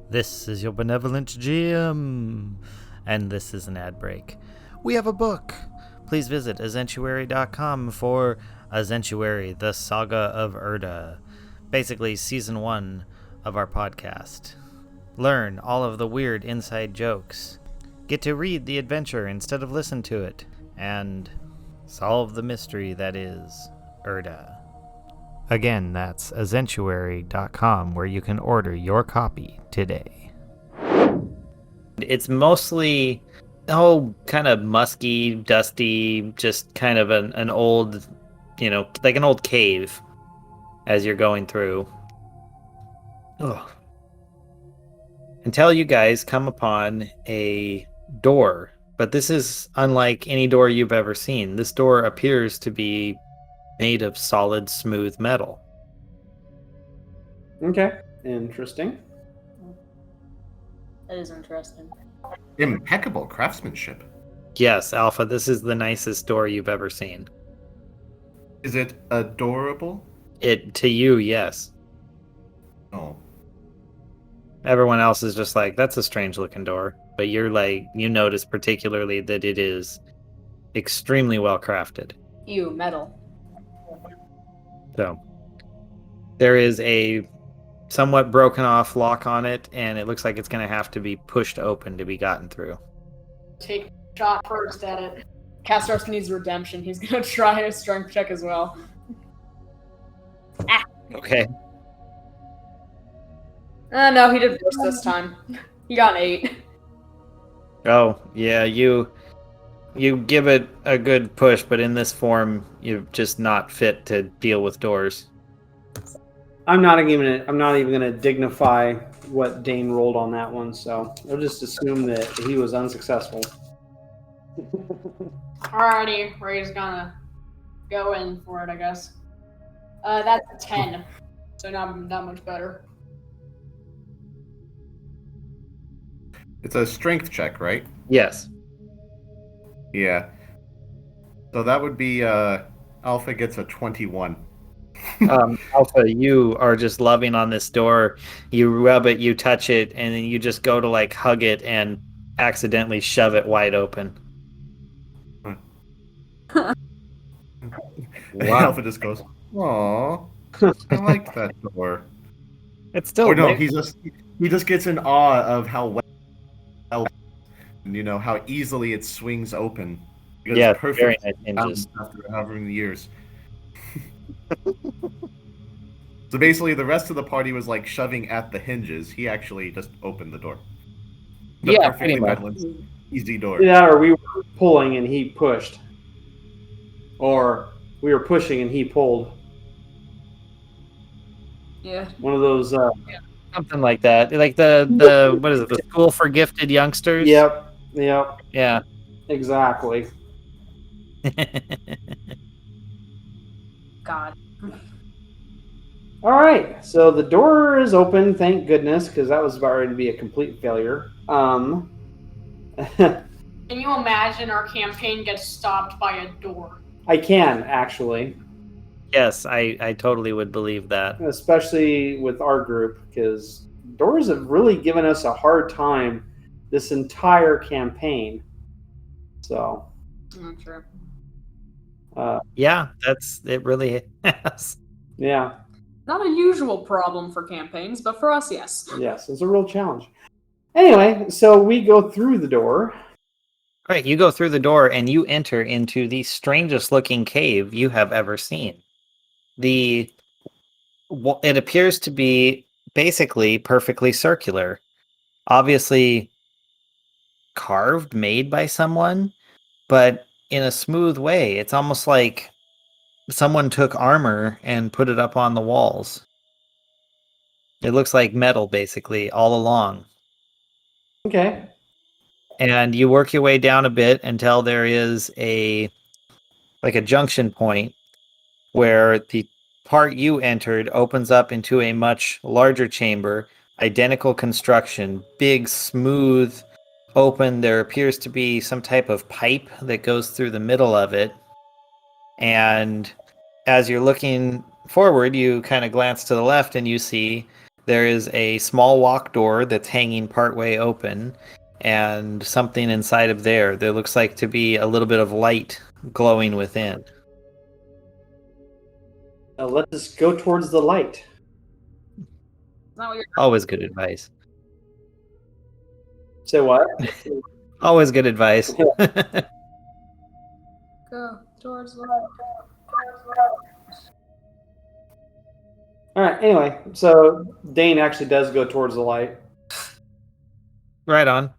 This is your benevolent GM, and this is an ad break. We have a book. Please visit Azentuary.com for Azentuary, the Saga of Erda. Basically, season 1 of our podcast. Learn all of the weird inside jokes. Get to read the adventure instead of listen to it. And solve the mystery that is Erda. Again, that's Azentuary.com, where you can order your copy today. It's mostly kind of musky, dusty, just kind of an old, like an old cave as you're going through. Ugh. Until you guys come upon a door. But this is unlike any door you've ever seen. This door appears to be made of solid, smooth metal. Okay. Interesting. That is interesting. Impeccable craftsmanship. Yes, Alpha, this is the nicest door you've ever seen. Is it adorable? To you, yes. Oh. Everyone else is just like, that's a strange looking door. But you're like, you notice particularly that it is extremely well crafted. Ew, metal. So there is a somewhat broken off lock on it, and it looks like it's going to have to be pushed open to be gotten through. Take a shot first at it. Castros needs redemption. He's gonna try a strength check as well. Okay. No, he did worse this time. He got an 8. Oh, yeah, you give it a good push, but in this form, you're just not fit to deal with doors. I'm not even gonna dignify what Dane rolled on that one, so I'll just assume that he was unsuccessful. Alrighty, Ray's gonna go in for it, I guess. That's a 10, so not that much better. It's a strength check, right? Yes. Yeah. So that would be Alpha gets a 21. Alpha, you are just loving on this door. You rub it, you touch it, and then you just go to like hug it and accidentally shove it wide open. Alpha just goes, "Aw, I like that door." It's still Or no, there. he just gets in awe of how well, how easily it swings open. Because Yeah, perfect very nice hinges. after however many years. So basically, the rest of the party was like shoving at the hinges. He actually just opened the door. The Yeah, perfectly pretty much. balanced, easy door. Yeah, or we were pulling and he pushed, or we were pushing and he pulled. Yeah. One of those. Something like that. Like the what is it? The school for gifted youngsters. Yep. Yeah. Exactly. God. All right, so the door is open. Thank goodness, because that was about ready to be a complete failure. Can you imagine our campaign gets stopped by a door? I can actually, Yes, I totally would believe that. especially with our group, because doors have really given us a hard time this entire campaign. So, True. Yeah, it really has. yeah, Not a usual problem for campaigns, but for us, yes. yes, it's a real challenge. Anyway, so we go through the door. All right, you go through the door and you enter into the strangest looking cave you have ever seen. It appears to be basically perfectly circular, obviously carved, made by someone, but in a smooth way. It's almost like someone took armor and put it up on the walls. It looks like metal basically all along. Okay. And you work your way down a bit until there is a junction point where the part you entered opens up into a much larger chamber, identical construction, big, smooth, open. There appears to be some type of pipe that goes through the middle of it. And as you're looking forward, you kind of glance to the left and you see there is a small walk door that's hanging partway open and something inside of there. There looks like to be a little bit of light glowing within. Let us go towards the light. Not what you're Always good advice. Say what? Always good advice. go towards the light. All right. Anyway, so Dane actually does go towards the light. Right on.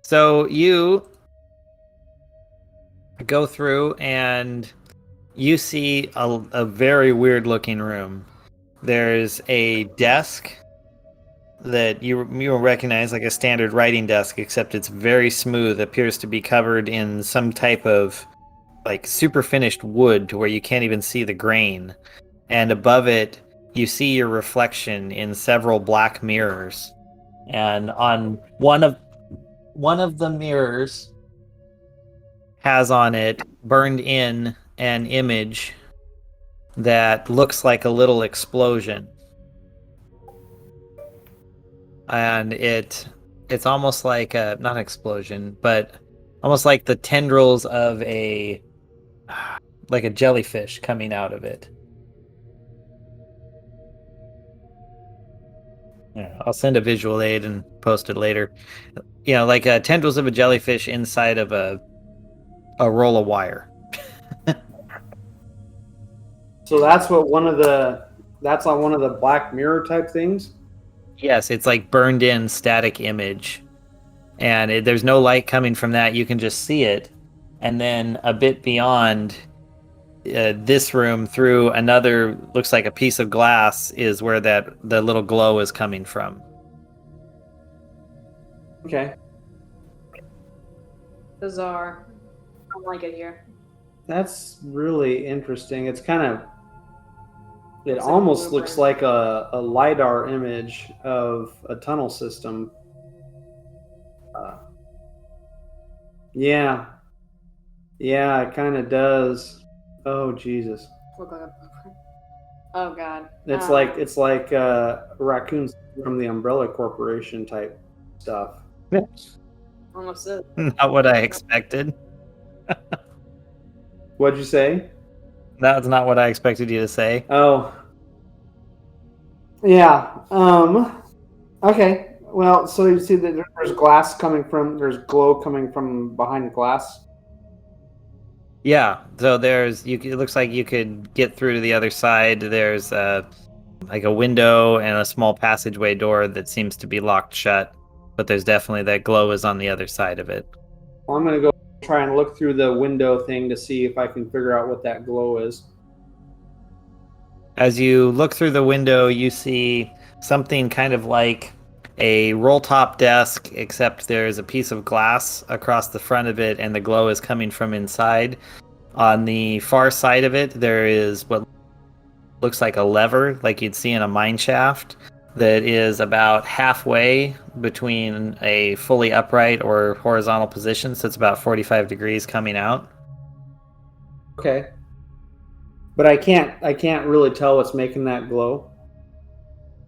So you go through and you see a very weird looking room. There's a desk that you will recognize like a standard writing desk, except it's very smooth. Appears to be covered in some type of like super finished wood to where you can't even see the grain. And above it, you see your reflection in several black mirrors. And on one of the mirrors has on it burned in an image that looks like a little explosion. And it's almost like not an explosion, but almost like the tendrils of a jellyfish coming out of it. Yeah, I'll send a visual aid and post it later. Like tendrils of a jellyfish inside of a roll of wire. So that's on one of the Black Mirror type things. Yes, it's like burned in static image. and there's no light coming from that. You can just see it, and then a bit beyond this room, through another, looks like a piece of glass, is where the little glow is coming from. Okay. Bizarre. I don't like it here. That's really interesting. It's kind of, it Looks like a almost looks blueprint. like a LiDAR image of a tunnel system. Yeah. Yeah, it kind of does. Oh, Jesus. Look like a blueprint. Oh god. It's like raccoons from the Umbrella Corporation type stuff. Almost is. Not what I expected. What'd you say? That's not what I expected you to say. Oh. Yeah. Okay. Well, so you see that there's glow coming from behind glass. Yeah, so it looks like you could get through to the other side. There's like a window and a small passageway door that seems to be locked shut, but there's definitely that glow is on the other side of it. Well, I'm gonna go try and look through the window thing to see if I can figure out what that glow is. As you look through the window, you see something kind of like a roll-top desk, except there's a piece of glass across the front of it, and the glow is coming from inside. On the far side of it, there is what looks like a lever, like you'd see in a mine shaft, that is about halfway between a fully upright or horizontal position, so it's about 45 degrees coming out. Okay. But I can't really tell what's making that glow.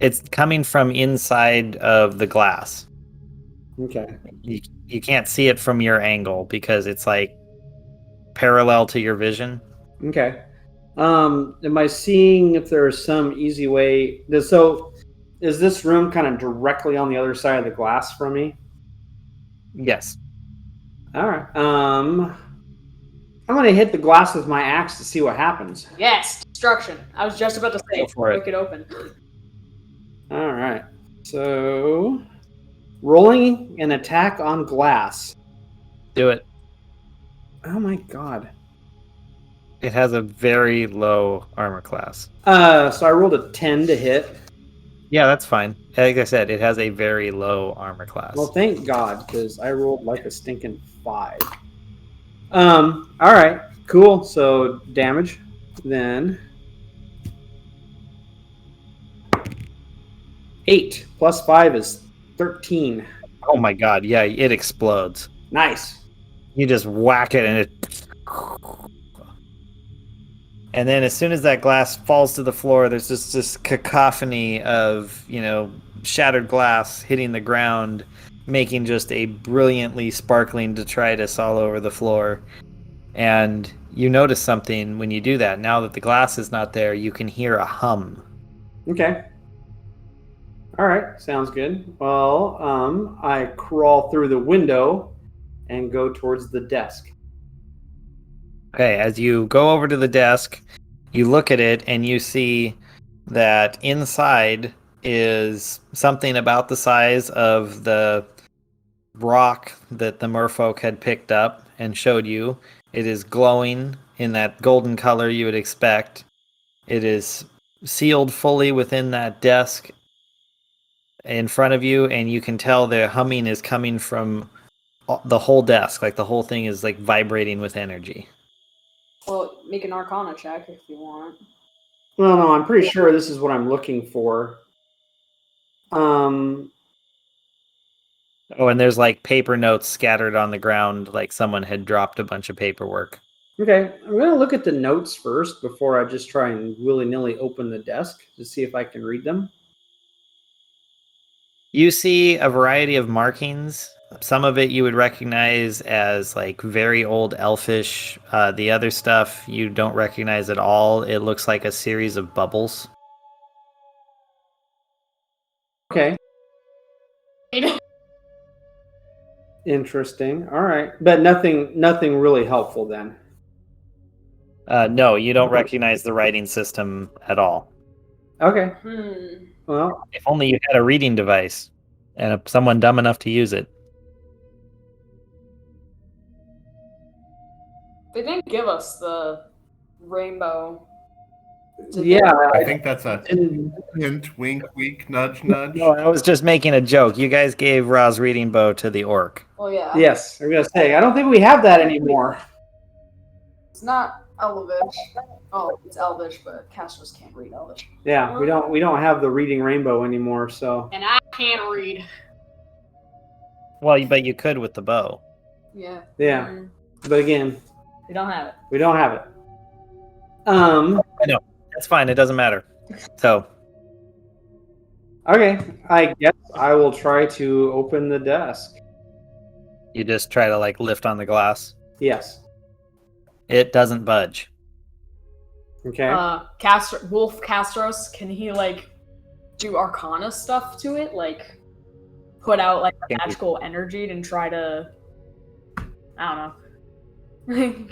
It's coming from inside of the glass. Okay. You can't see it from your angle because it's like parallel to your vision. Okay. Am I seeing if there's some easy way? So, is this room kind of directly on the other side of the glass from me? Yes. All right. I'm gonna hit the glass with my axe to see what happens. Yes, destruction. I was just about to say, Go for it. break it open. All right. So, rolling an attack on glass. Do it. Oh my god. It has a very low armor class. So I rolled a 10 to hit. Yeah, that's fine. Like I said, it has a very low armor class. Well, thank God, because I rolled like a stinking 5. All right, cool. So damage, then 8 plus 5 is 13. Oh my god, yeah, it explodes. Nice. You just whack it and it... And then as soon as that glass falls to the floor, there's just this cacophony of, shattered glass hitting the ground, making just a brilliantly sparkling detritus all over the floor. And you notice something when you do that. Now that the glass is not there, you can hear a hum. Okay. All right, sounds good. Well, I crawl through the window and go towards the desk. Okay, as you go over to the desk, you look at it and you see that inside is something about the size of the rock that the merfolk had picked up and showed you. It is glowing in that golden color you would expect. It is sealed fully within that desk in front of you, and you can tell the humming is coming from the whole desk. Like the whole thing is like vibrating with energy. Well, make an Arcana check if you want. Well, no, I'm pretty sure this is what I'm looking for. Oh, and there's like paper notes scattered on the ground, like someone had dropped a bunch of paperwork. Okay, I'm going to look at the notes first before I just try and willy-nilly open the desk to see if I can read them. You see a variety of markings. Some of it you would recognize as like very old elfish. The other stuff you don't recognize at all. It looks like a series of bubbles. Okay. Interesting. All right, but nothing really helpful then. No, you don't recognize the writing system at all. Okay. Hmm. Well, If only you had a reading device and someone dumb enough to use it. They didn't give us the rainbow. Yeah, I think that's a hint, wink, wink, nudge, nudge. No, I was just making a joke. You guys gave Ra's reading bow to the orc. Well, yeah. yes, I'm gonna say I don't think we have that anymore. It's not Elvish. Oh, it's Elvish, but casters can't read Elvish. Yeah, we don't have the reading rainbow anymore. So And I can't read. Well, but you could with the bow. Yeah. yeah, Mm, but again, we don't have it. we don't have it. That's fine. It doesn't matter. So, Okay, I guess I will try to open the desk. you just try to like lift on the glass. Yes. It doesn't budge. Okay. Wolf Castros, can he like do Arcana stuff to it? Like put out like Can he- magical energy and try to I don't know.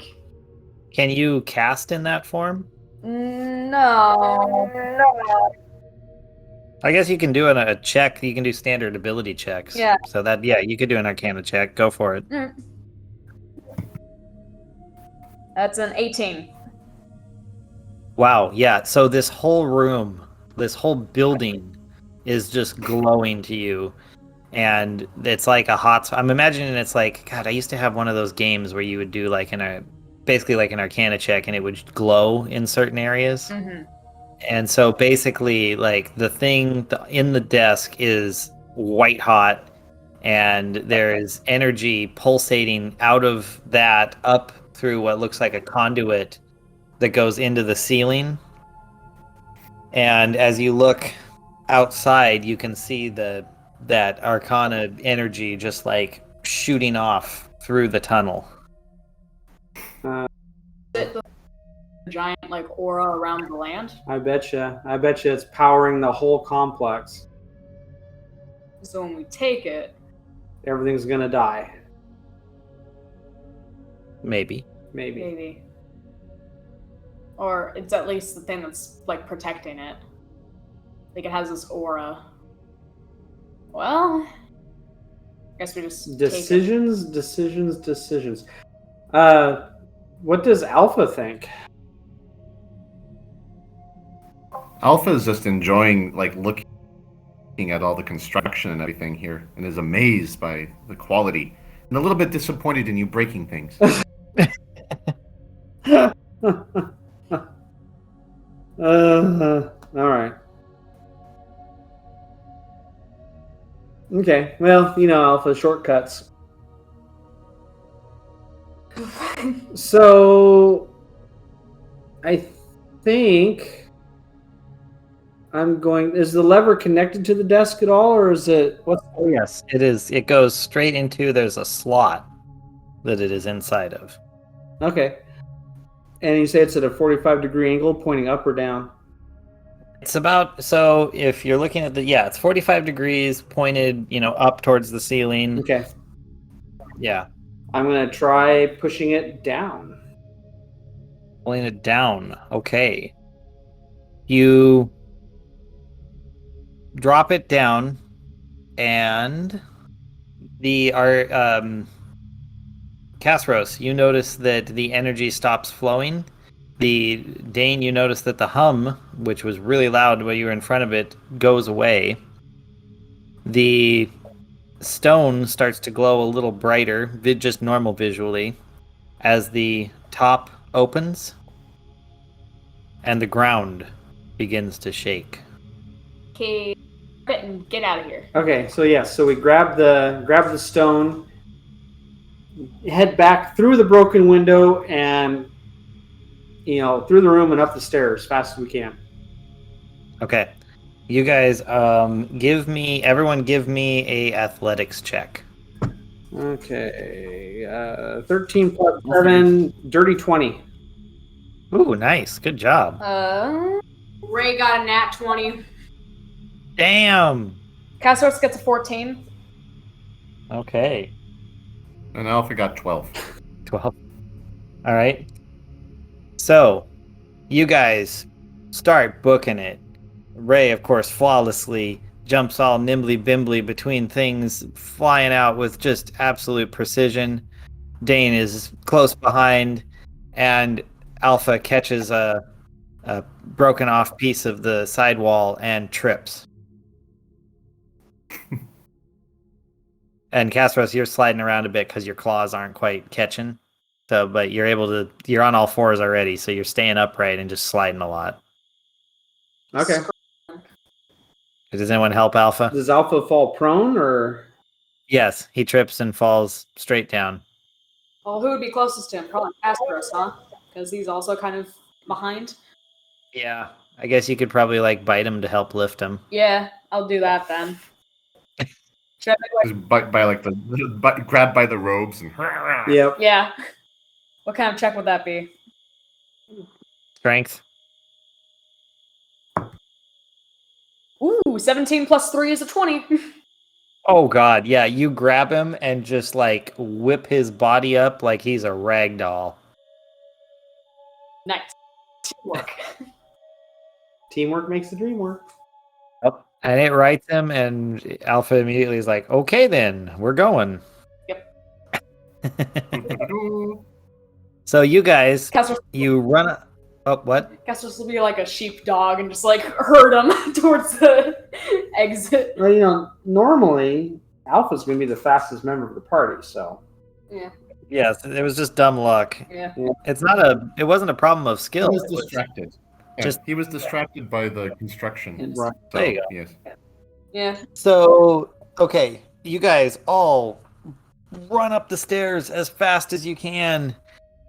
Can you cast in that form? No. I guess you can do a check. You can do standard ability checks. Yeah. So that, yeah, you could do an Arcana check. Go for it. That's an 18. Wow. Yeah. So this whole room, this whole building is just glowing to you. And it's like a hot spot. I'm imagining it's like, God, I used to have one of those games where you would do like basically like an Arcana check and it would glow in certain areas. Mm-hmm. And so basically, like the thing in the desk is white hot, and there is energy pulsating out of that up through what looks like a conduit that goes into the ceiling. And as you look outside, you can see that Arcana energy just like shooting off through the tunnel. Giant like aura around the land. I betcha it's powering the whole complex. So when we take it, Everything's gonna die. Maybe. Maybe. or it's at least the thing that's like protecting it. Like it has this aura. Well, I guess we just take it. Decisions. What does Alpha think? Alpha is just enjoying, like, looking at all the construction and everything here, and is amazed by the quality, and a little bit disappointed in you breaking things. All right. Okay. Well, Alpha shortcuts. So, I think I'm going. Is the lever connected to the desk at all, or is it? What's? Oh, yes, it is. It goes straight into. There's a slot that it is inside of. Okay. And you say it's at a 45-degree angle, pointing up or down. It's about, so if you're looking at it's 45 degrees pointed, up towards the ceiling. Okay. Yeah. I'm gonna try pushing it down. Pulling it down. Okay. You drop it down, and Casros, you notice that the energy stops flowing. Dane, you notice that the hum, which was really loud while you were in front of it, goes away. The stone starts to glow a little brighter, just normal visually, as the top opens and the ground begins to shake. Okay, and get out of here. Okay, so we grab the stone, head back through the broken window, and through the room and up the stairs as fast as we can. Okay. You guys, everyone give me a athletics check. Okay, 13 plus 7, dirty 20. Ooh, nice. Good job. Ray got a nat 20. Damn. Castros gets a 14. Okay. And Alpha got 12. 12. All right. So, you guys start booking it. Ray, of course, flawlessly jumps all nimbly-bimbly between things, flying out with just absolute precision. Dane is close behind. and Alpha catches a broken off piece of the sidewall and trips. And Castros, you're sliding around a bit because your claws aren't quite catching. So, but you're on all fours already, so you're staying upright and just sliding a lot. Okay. Does anyone help Alpha? Does Alpha fall prone or? Yes, he trips and falls straight down. Well, who would be closest to him? Probably Astros, huh? Because he's also kind of behind. Yeah, I guess you could probably like bite him to help lift him. Yeah, I'll do that then. Should I make, Just grab by the robes and. Yep. yeah. What kind of check would that be? Strength. Ooh, 17 plus 3 is a 20. Oh god, yeah, you grab him and just like whip his body up like he's a rag doll. Nice. Teamwork. Teamwork makes the dream work. Yep. And it rights him, and Alpha immediately is like, okay then, we're going. So you guys, Castros you run. Oh, what? will be like a sheep dog and just like herd him towards the exit. Well, normally Alpha's going to be the fastest member of the party, so. Yeah. Yes, it was just dumb luck. Yeah. It wasn't a problem of He skill. was distracted. Yeah, Just- he was distracted by the construction. Right. So, There you go. Yes. Yeah. So, okay, you guys all run up the stairs as fast as you can.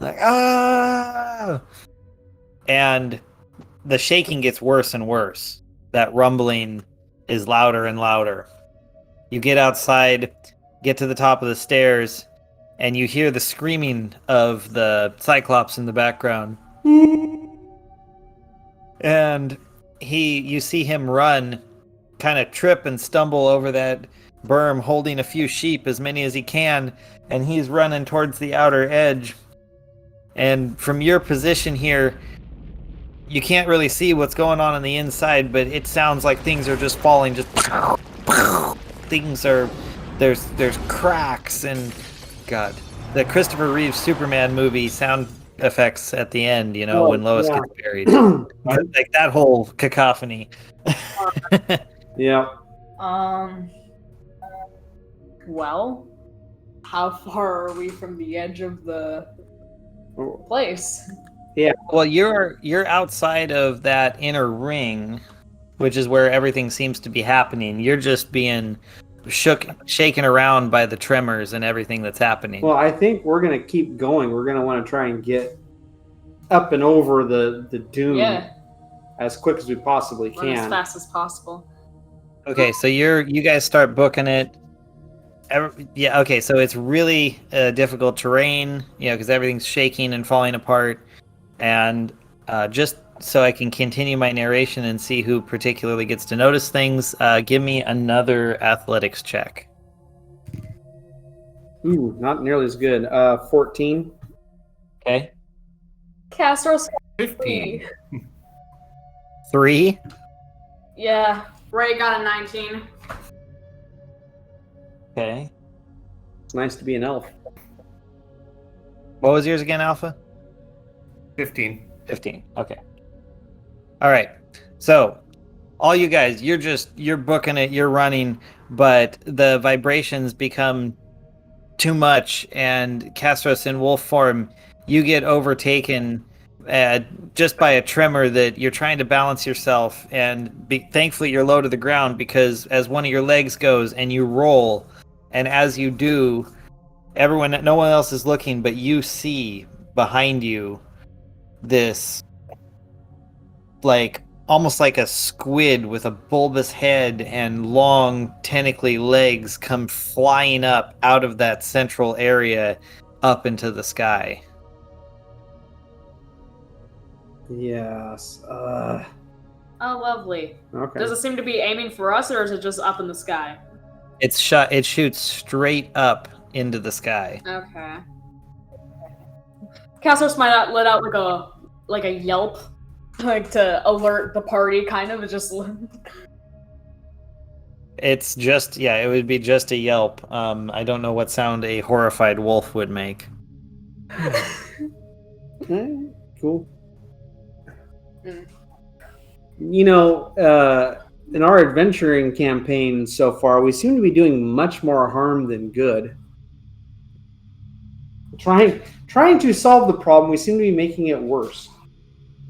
Like, ah! And the shaking gets worse and worse. That rumbling is louder and louder. You get outside, get to the top of the stairs, and you hear the screaming of the Cyclops in the background. And you see him run, kind of trip and stumble over that berm, holding a few sheep, as many as he can, and he's running towards the outer edge. And from your position here, you can't really see what's going on the inside, but it sounds like things are just falling. Just things are there's cracks and God, the Christopher Reeve Superman movie sound effects at the end. When Lois yeah. gets buried, like that whole cacophony. Yeah. Well, how far are we from the edge of the place? Well, you're outside of that inner ring, which is where everything seems to be happening. You're just being shaken around by the tremors and everything that's happening. Well, I think we're going to keep going. We're going to want to try and get up and over the dune as quick as we possibly Run as can. fast as possible. Okay, so you guys start booking it. Okay, so it's really difficult terrain, because everything's shaking and falling apart. And just so I can continue my narration and see who particularly gets to notice things, give me another athletics check. Ooh, not nearly as good. 14. Okay. Castros 15. 3. Yeah. Ray got a 19. Okay. It's nice to be an elf. What was yours again, Alpha? 15. 15. Okay. All right. So, all you guys, you're booking it, you're running, but the vibrations become too much, and Castros in wolf form, you get overtaken just by a tremor that you're trying to balance yourself, and thankfully you're low to the ground, because as one of your legs goes and you roll, and as you do, no one else is looking, but you see behind you this almost like a squid with a bulbous head and long tentacly legs come flying up out of that central area up into the sky. Yes. Oh, lovely. Okay. Does it seem to be aiming for us, or is it just up in the sky? It shoots straight up into the sky. Okay. Castros might let out like a yelp, like to alert the party, kind of. It's just, it would be just a yelp. I don't know what sound a horrified wolf would make. Cool. Mm. You know, in our adventuring campaign so far, we seem to be doing much more harm than good. Trying to solve the problem, we seem to be making it worse.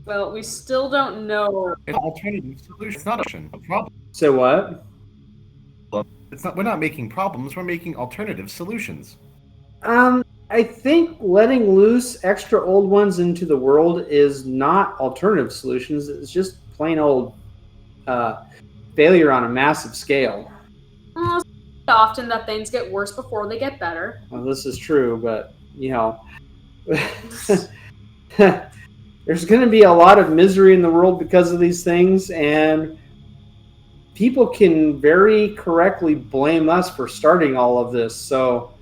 Well, we still don't know. It's an alternative solution. It's not a problem. So what? It's not. We're not making problems. We're making alternative solutions. I think letting loose extra old ones into the world is not alternative solutions. It's just plain old failure on a massive scale. Often that things get worse before they get better. Well, this is true, but you know, there's going to be a lot of misery in the world because of these things, and people can very correctly blame us for starting all of this. So,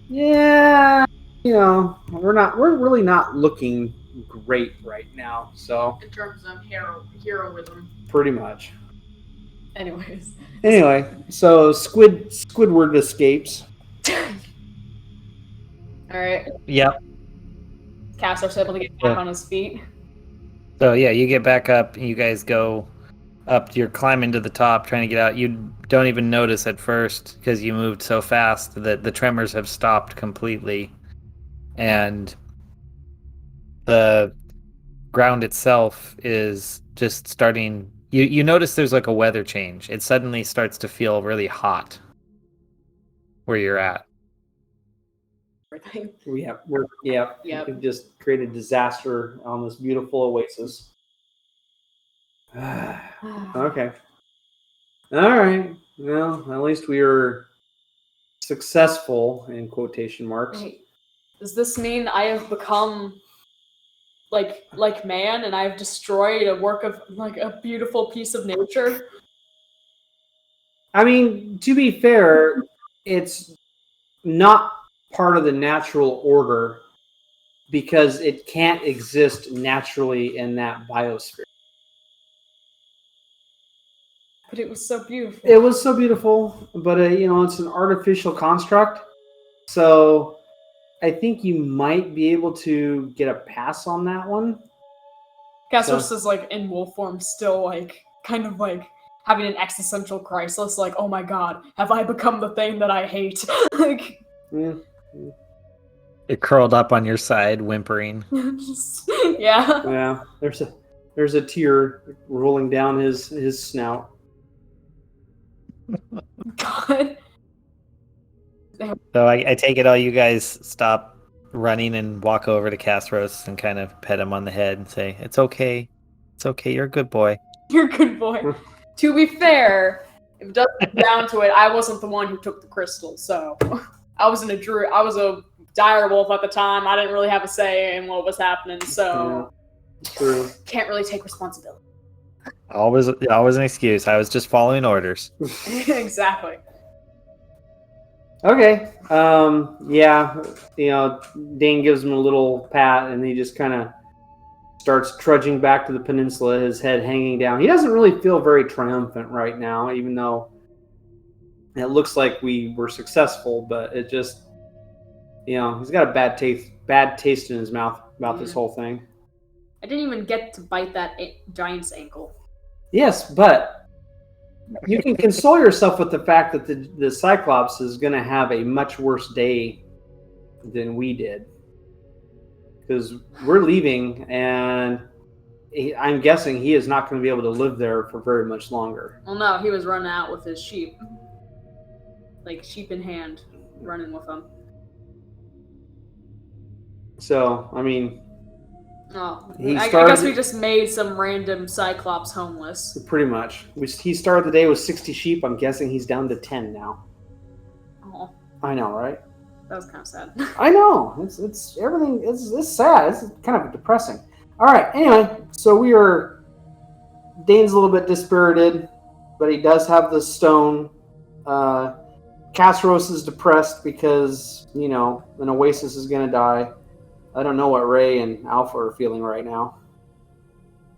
yeah, you know, we're really not looking great right now. So, In terms of heroism. pretty much. Anyways. Anyway, so Squidward escapes. Alright. Yep. Castor's able to get back Yeah. on his feet. So yeah, you get back up. You guys go up. You're climbing to the top, trying to get out. You don't even notice at first because you moved so fast that the tremors have stopped completely, and the ground itself is just starting. You notice there's like a weather change. It suddenly starts to feel really hot where you're at. Everything. We've Yep. just created disaster on this beautiful oasis. Okay. All right. Well, at least we are successful in quotation marks. Wait, does this mean I have become like man and I've destroyed a work of like a beautiful piece of nature? I mean, to be fair, it's not part of the natural order because it can't exist naturally in that biosphere. But it was so beautiful. It was so beautiful, but you know, it's an artificial construct. So I think you might be able to get a pass on that one. Castor's So- is like in wolf form, still like kind of like having an existential crisis, like, oh my god, have I become the thing that I hate? Like Yeah. It curled up on your side, whimpering. yeah. Yeah, there's a tear rolling down his snout. God. So I take it all you guys stop running and walk over to Castros and kind of pet him on the head and say, "It's okay. It's okay. You're a good boy." You're a good boy. To be fair, if it does come down to it, I wasn't the one who took the crystal, so I was a dire wolf at the time. I didn't really have a say in what was happening, so True. can't really take responsibility. Always an excuse. I was just following orders. Exactly. Okay. Yeah. You know, Dane gives him a little pat, and he just kind of starts trudging back to the peninsula, his head hanging down. He doesn't really feel very triumphant right now, even though it looks like we were successful. But it just, you know, he's got a bad taste in his mouth about this whole thing. I didn't even get to bite that giant's ankle. Yes, but you can console yourself with the fact that the Cyclops is going to have a much worse day than we did. Because we're leaving, and I'm guessing he is not going to be able to live there for very much longer. Well, no, he was running out with his sheep. Like, sheep in hand, running with them. So, I mean, Oh, He I started- guess we just made some random Cyclops homeless. pretty much. He started the day with 60 sheep. I'm guessing he's down to 10 now. Oh, I know, right? that was kind of sad. I know. It's everything. It's sad. It's kind of depressing. All right. Anyway, so Dane's a little bit dispirited, but he does have the stone. Castros is depressed because, you know, an Oasis is going to die. I don't know what Ray and Alpha are feeling right now.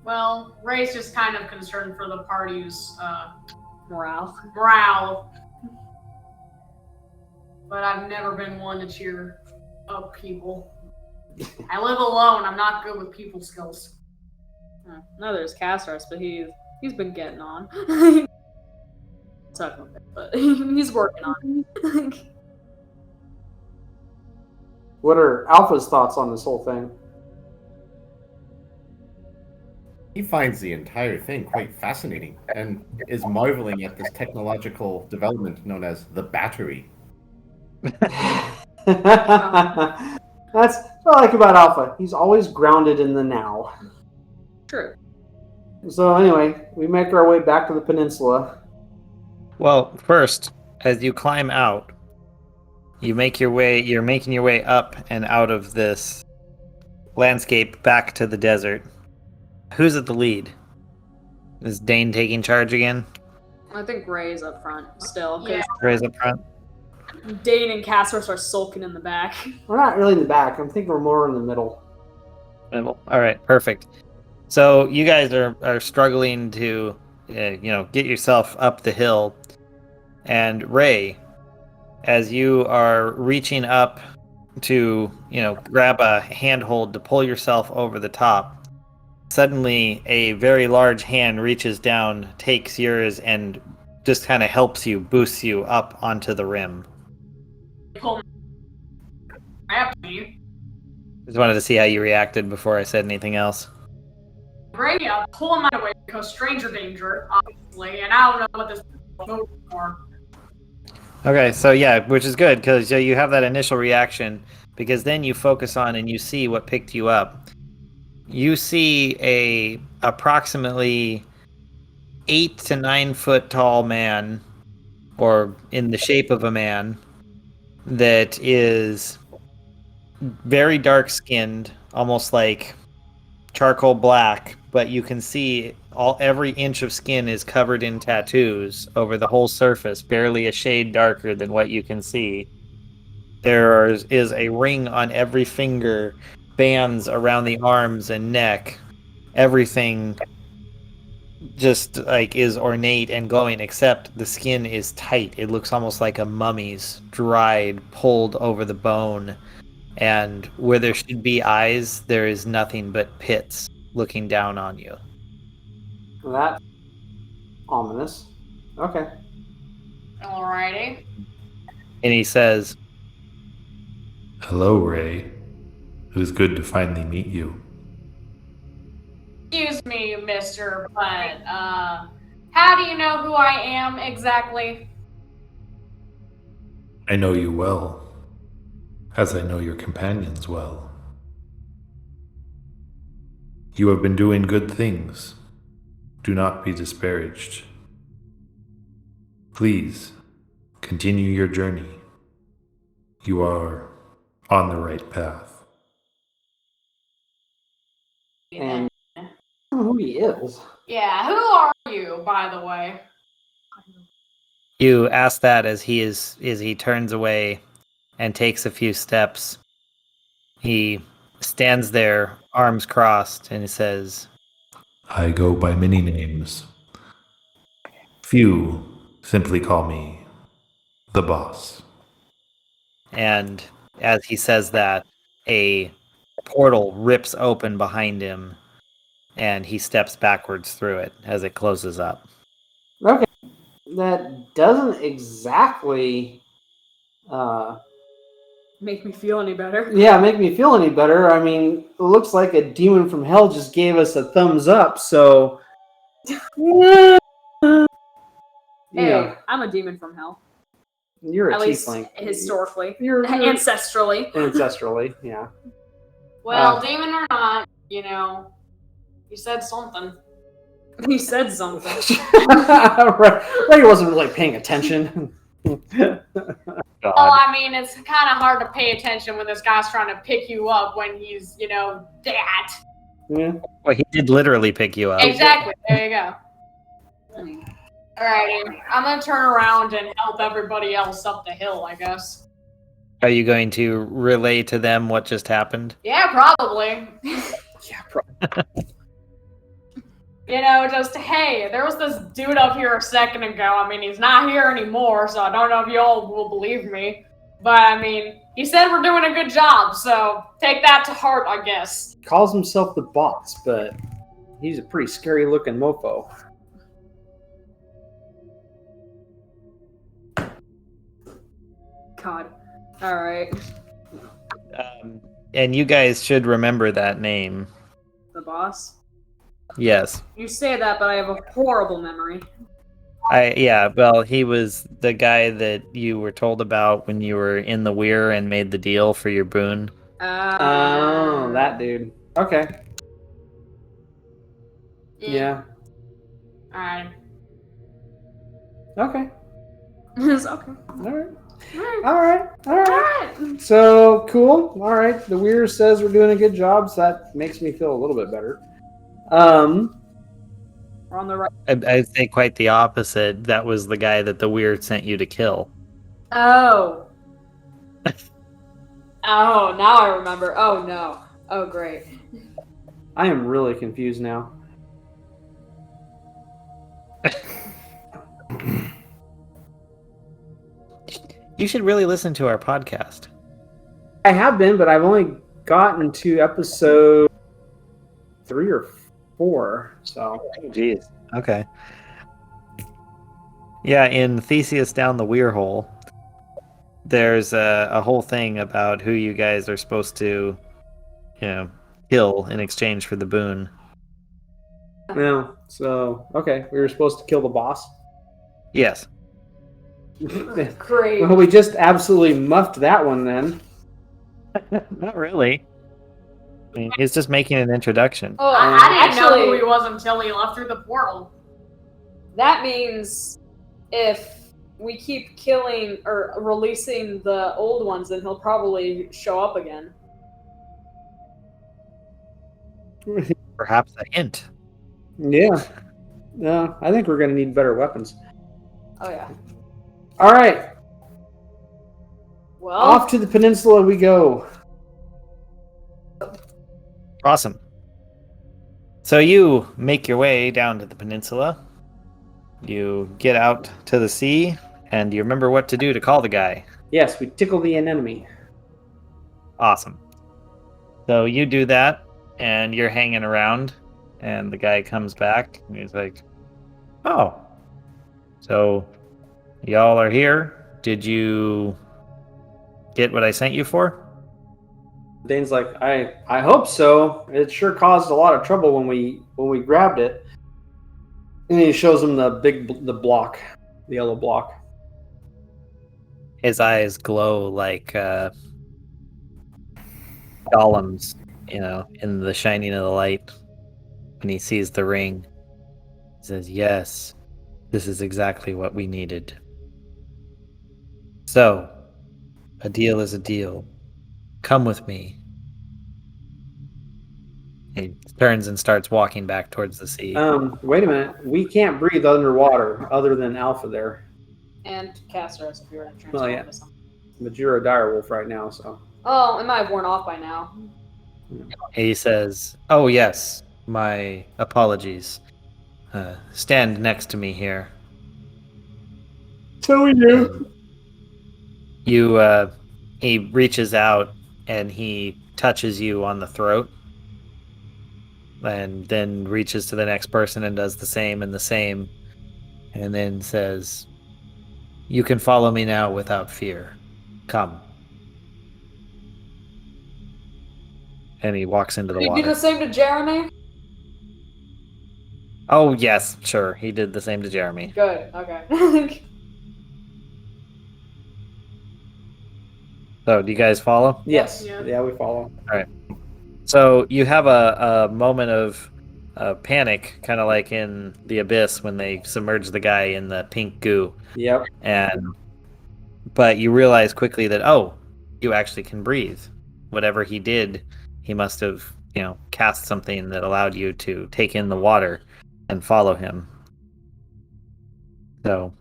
Well, Ray's just kind of concerned for the party's Morale. but I've never been one to cheer up people. I live alone. I'm not good with people skills. Neither is Castros, but he's been getting on. Talking about it, but he's working on it. What are Alpha's thoughts on this whole thing? He finds the entire thing quite fascinating and is marveling at this technological development known as the battery. That's what I like about Alpha. He's always grounded in the now. True. So anyway, we make our way back to the peninsula. Well, first, as you climb out, you're making your way up and out of this landscape back to the desert. Who's at the lead? Is Dane taking charge again? I think Ray's up front still, because Yeah. Ray's up front. Dane and Castros are sulking in the back. We're not really in the back. I'm thinking we're more in the middle. All right, perfect. So you guys are struggling to, get yourself up the hill, and Ray, as you are reaching up to, grab a handhold to pull yourself over the top, suddenly a very large hand reaches down, takes yours, and just kind of helps you, boosts you up onto the rim. Pull me after you. Just wanted to see how you reacted before I said anything else. Great, I'll pull him out of the way because stranger danger, obviously, and I don't know what this is for. Okay, so yeah, which is good because you have that initial reaction, because then you focus on and you see what picked you up. You see a approximately 8 to 9 foot tall man, or in the shape of a man, that is very dark skinned, almost like charcoal black, but you can see every inch of skin is covered in tattoos over the whole surface, barely a shade darker than what you can see. There is a ring on every finger, bands around the arms and neck. Everything just like is ornate and glowing, except the skin is tight. It looks almost like a mummy's, dried, pulled over the bone. And where there should be eyes, there is nothing but pits looking down on you. That's ominous. Okay. Alrighty. And he says, Hello, Ray. It was good to finally meet you. Excuse me, mister, but, how do you know who I am exactly? I know you well, as I know your companions well. You have been doing good things. Do not be disparaged. Please, continue your journey. You are on the right path. And I don't know who he is. Yeah, who are you, by the way? you ask that as he turns away and takes a few steps. He stands there, arms crossed, and he says, I go by many names. Few simply call me the boss. and as he says that, a portal rips open behind him, and he steps backwards through it as it closes up. Okay. That doesn't exactly Make me feel any better. make me feel any better. I mean, it looks like a demon from hell just gave us a thumbs up, so Hey, I'm a demon from hell. you're a At least tiefling. historically. You're Ancestrally. ancestrally, yeah. Well, demon or not, you said something. He said something. Right. Ray wasn't really paying attention. Well, I mean, it's kind of hard to pay attention when this guy's trying to pick you up when he's, that. Yeah. Well, he did literally pick you up. Exactly. There you go. Alrighty. I'm going to turn around and help everybody else up the hill, I guess. Are you going to relay to them what just happened? Yeah, probably. Yeah, probably. Just, hey, there was this dude up here a second ago. I mean, he's not here anymore, so I don't know if y'all will believe me. But I mean, he said we're doing a good job, so take that to heart, I guess. Calls himself the boss, but he's a pretty scary looking mofo. God. All right. And you guys should remember that name. The boss. Yes. You say that, but I have a horrible memory. Well, he was the guy that you were told about when you were in the weir and made the deal for your boon. Oh, that dude. Okay. Yeah. Alright. Okay. It's okay. All right. So cool. All right. The weir says we're doing a good job, so that makes me feel a little bit better. We're on the right. I'd say quite the opposite. That was the guy that the weir sent you to kill. Oh. Oh, now I remember. Oh no. Oh great. I am really confused now. You should really listen to our podcast. I have been, but I've only gotten to episode 3 or 4. So, Jeez. Okay. Yeah, in Theseus Down the Weir Hole, there's a whole thing about who you guys are supposed to, kill in exchange for the boon. yeah. So, okay, we were supposed to kill the boss. Yes. Great. Well, we just absolutely muffed that one then. Not really. I mean, he's just making an introduction. Oh, I didn't know who actually, he was until he left through the portal. that means if we keep killing or releasing the old ones, then he'll probably show up again. Perhaps a hint. Yeah. No, I think we're going to need better weapons. Oh yeah. All right, Well, off to the peninsula we go. Awesome. So you make your way down to the peninsula. You get out to the sea, and you remember what to do to call the guy. Yes, we tickle the anemone. Awesome. So you do that, and you're hanging around, and the guy comes back, and he's like, "Oh, so y'all are here? Did you get what I sent you for?" Dane's like, I hope so. It sure caused a lot of trouble when we grabbed it. And he shows him the block, the yellow block. His eyes glow like golems, in the shining of the light. When he sees the ring, he says, "Yes, this is exactly what we needed. So, a deal is a deal. Come with me." He turns and starts walking back towards the sea. Wait a minute. We can't breathe underwater other than Alpha there. and Castros if you were to transform Well, yeah. into something. But you're a direwolf right now, so. Oh, it might have worn off by now. He says, "Oh yes, my apologies. Stand next to me here." So we do. He reaches out and he touches you on the throat, and then reaches to the next person and does the same, and then says, "You can follow me now without fear. Come." And he walks into the Did you do water. the same to Jeremy? Oh yes, sure. He did the same to Jeremy. Good. Okay. So, do you guys follow? Yes. Yeah. Yeah, we follow. So you have a moment of panic, kind of like in the Abyss when they submerge the guy in the pink goo, Yep. but you realize quickly that, oh, you actually can breathe. Whatever he did, he must have cast something that allowed you to take in the water and follow him. So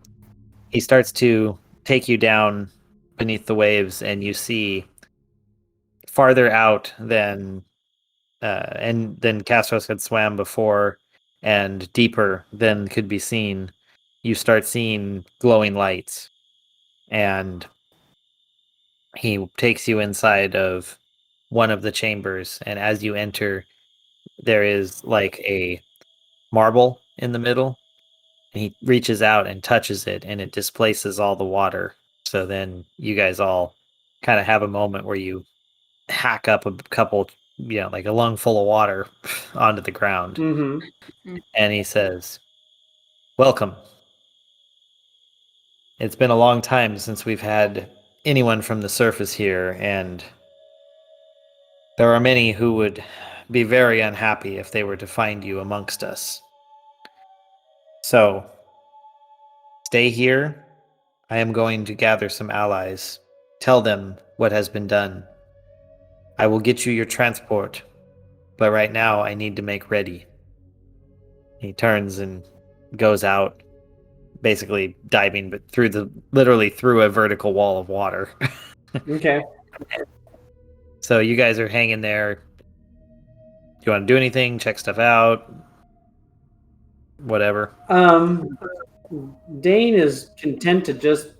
he starts to take you down beneath the waves, and you see farther out than Castros had swam before, and deeper than could be seen. You start seeing glowing lights, and he takes you inside of one of the chambers, and as you enter, there is like a marble in the middle, and he reaches out and touches it, and it displaces all the water. So then you guys all kind of have a moment where you hack up a couple, like a lung full of water onto the ground. Mm-hmm. And he says, "Welcome. It's been a long time since we've had anyone from the surface here, and there are many who would be very unhappy if they were to find you amongst us. So, stay here. I am going to gather some allies. Tell them what has been done. I will get you your transport, but right now I need to make ready." He turns and goes out, basically diving, but literally through a vertical wall of water. Okay. So you guys are hanging there. Do you want to do anything? Check stuff out? Whatever. Dane is content to just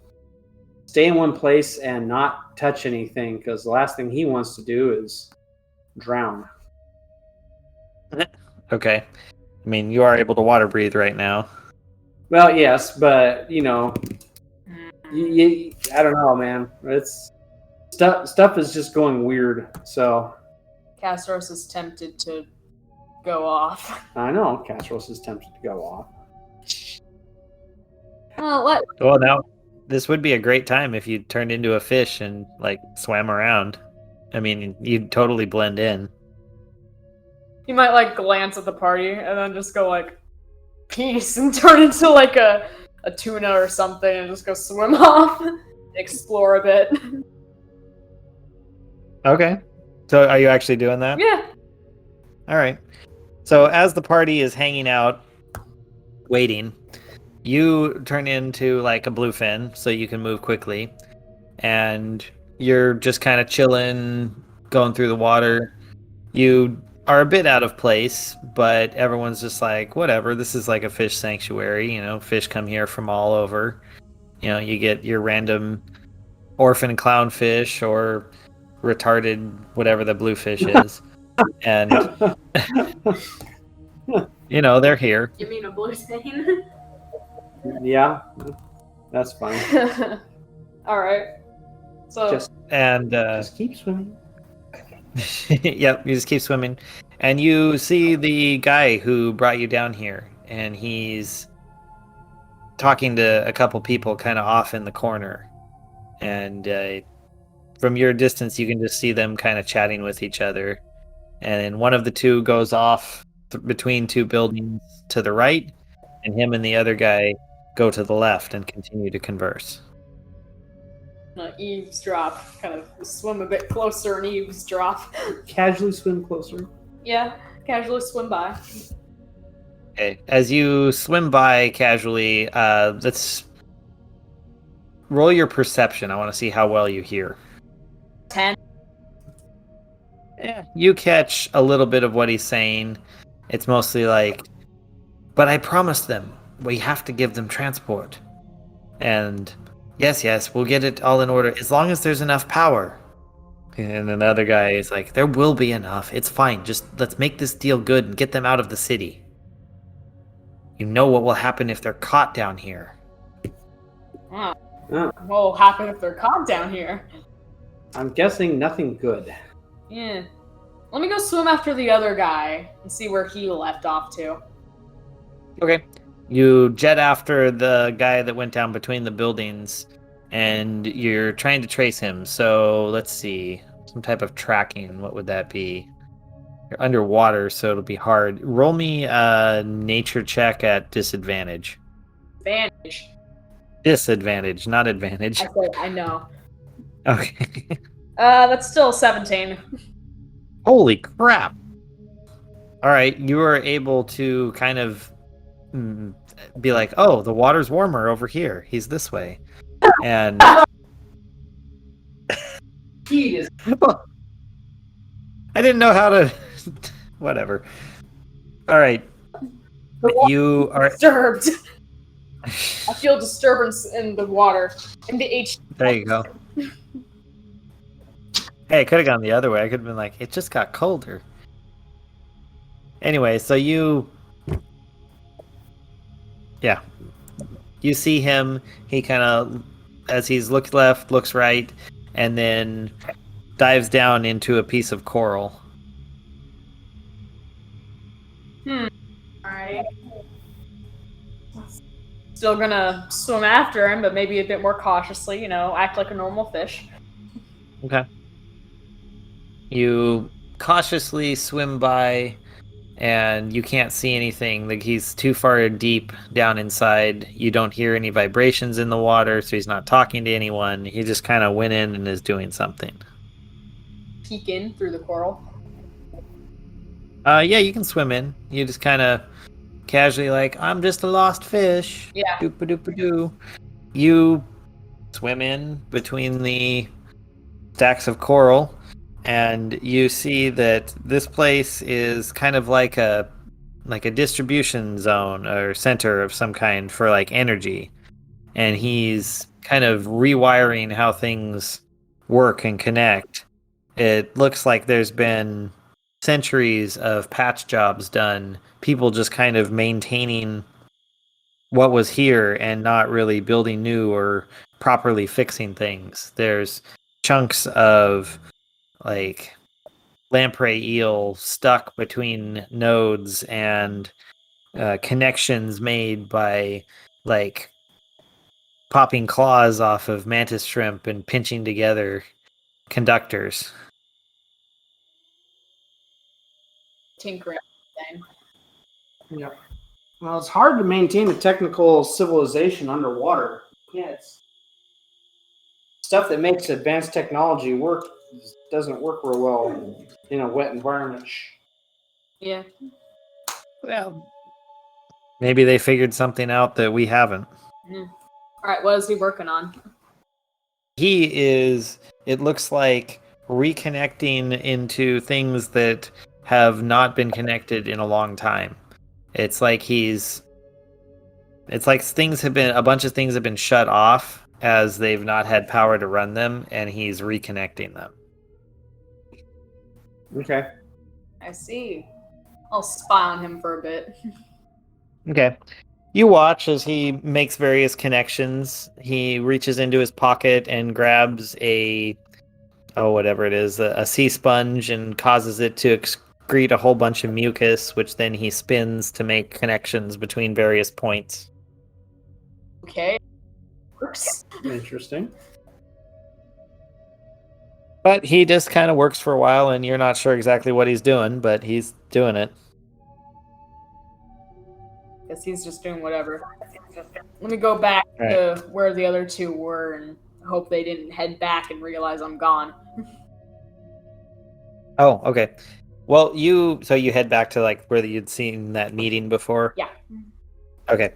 stay in one place and not touch anything because the last thing he wants to do is drown. Okay. I mean, you are able to water breathe right now. Well, yes, but I don't know, man. It's stuff is just going weird. So Castros is tempted to go off. I know Castros is tempted to go off. Well, Well, now this would be a great time if you turned into a fish and like swam around. I mean, you'd totally blend in. you might like glance at the party and then just go like, peace, and turn into like a tuna or something and just go swim off, explore a bit. Okay. So are you actually doing that? Yeah. All right. So as the party is hanging out, waiting, you turn into like a bluefin so you can move quickly. And you're just kind of chilling, going through the water. You are a bit out of place, but everyone's just like, whatever, this is like a fish sanctuary. Fish come here from all over. You get your random orphan clownfish or retarded whatever the bluefish is. And they're here. You mean a blue stain? Yeah, that's fine. All right. So Just keep swimming. Yep, you just keep swimming. And you see the guy who brought you down here, and he's talking to a couple people kind of off in the corner. And from your distance, you can just see them kind of chatting with each other. And then one of the two goes off between two buildings to the right, and him and the other guy go to the left and continue to converse. Eavesdrop, kind of swim a bit closer and eavesdrop. Casually swim closer. Yeah, casually swim by. Okay, as you swim by casually, let's roll your perception. I want to see how well you hear. 10. Yeah, you catch a little bit of what he's saying. It's mostly like, but I promised them we have to give them transport. And yes, we'll get it all in order as long as there's enough power. And another guy is like, there will be enough. It's fine. Just let's make this deal good and get them out of the city. You know what will happen if they're caught down here. Oh, What will happen if they're caught down here? I'm guessing nothing good. Yeah. Let me go swim after the other guy and see where he left off to. Okay. You jet after the guy that went down between the buildings, and you're trying to trace him. So let's see. Some type of tracking. What would that be? You're underwater, so it'll be hard. Roll me a nature check at disadvantage. Advantage. Disadvantage, not advantage. I know. Okay. That's still 17. Holy crap. All right, you are able to kind of be like, oh, the water's warmer over here. He's this way. And Heat is I didn't know how to whatever. All right. You are Disturbed. I feel disturbance in the water. In the H. there you go. Hey, it could have gone the other way. I could have been like, it just got colder. Anyway, so you see him. He kind of, as he's looked left, looks right, and then dives down into a piece of coral. Alright. Still gonna swim after him, but maybe a bit more cautiously, act like a normal fish. Okay. You cautiously swim by, and you can't see anything. Like, he's too far deep down inside. You don't hear any vibrations in the water, so he's not talking to anyone. He just kind of went in and is doing something. Peek in through the coral. Yeah, you can swim in. You just kind of casually like, I'm just a lost fish. Yeah. Doop-a-doop-a-doo. You swim in between the stacks of coral, and you see that this place is kind of like a distribution zone or center of some kind for like energy. And he's kind of rewiring how things work and connect. It looks like there's been centuries of patch jobs done, people just kind of maintaining what was here and not really building new or properly fixing things. There's chunks of like lamprey eel stuck between nodes, and connections made by like popping claws off of mantis shrimp and pinching together conductors. Tinkering thing. Yeah. Well, it's hard to maintain a technical civilization underwater. Yeah, it's stuff that makes advanced technology work doesn't work real well in a wet environment. Yeah. Well, maybe they figured something out that we haven't. Alright, what is he working on? He is, it looks like, reconnecting into things that have not been connected in a long time. It's like a bunch of things have been shut off as they've not had power to run them, and he's reconnecting them. Okay. I see. I'll spy on him for a bit. Okay. You watch as he makes various connections. He reaches into his pocket and grabs whatever it is, a sea sponge, and causes it to excrete a whole bunch of mucus, which then he spins to make connections between various points. Okay. Works. Interesting. But he just kind of works for a while, and you're not sure exactly what he's doing, but he's doing it. Guess he's just doing whatever. Let me go back to where the other two were and hope they didn't head back and realize I'm gone. Oh, okay. Well, you head back to like where you'd seen that meeting before? Yeah. Okay.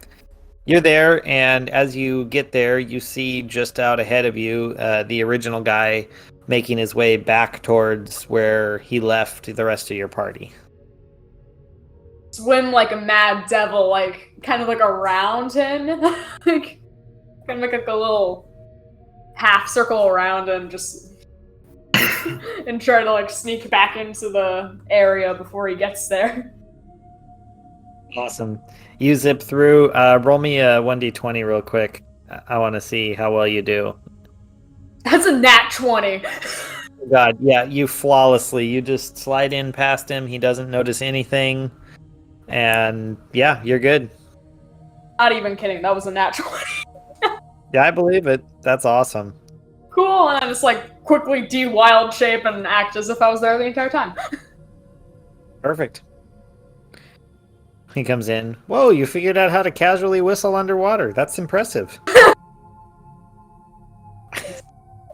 You're there, and as you get there, you see just out ahead of you the original guy making his way back towards where he left the rest of your party. Swim like a mad devil, like kind of like around him, like kind of make like a little half circle around him, just and try to like sneak back into the area before he gets there. Awesome. You zip through. Roll me a 1d20 real quick. I want to see how well you do. That's a nat 20. God, yeah, you flawlessly. You just slide in past him. He doesn't notice anything. And yeah, you're good. Not even kidding. That was a nat 20. Yeah, I believe it. That's awesome. Cool. And I just like quickly de-wild shape and act as if I was there the entire time. Perfect. He comes in. Whoa, you figured out how to casually whistle underwater. That's impressive.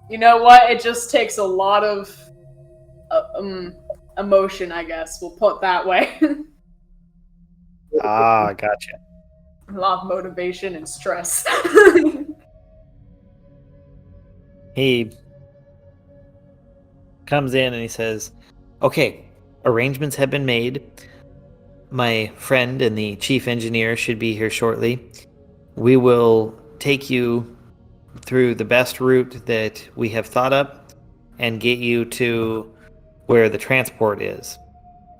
You know what? It just takes a lot of emotion, I guess. We'll put it that way. Ah, gotcha. A lot of motivation and stress. He comes in and he says, okay, arrangements have been made. My friend and the chief engineer should be here shortly. We will take you through the best route that we have thought up, and get you to where the transport is.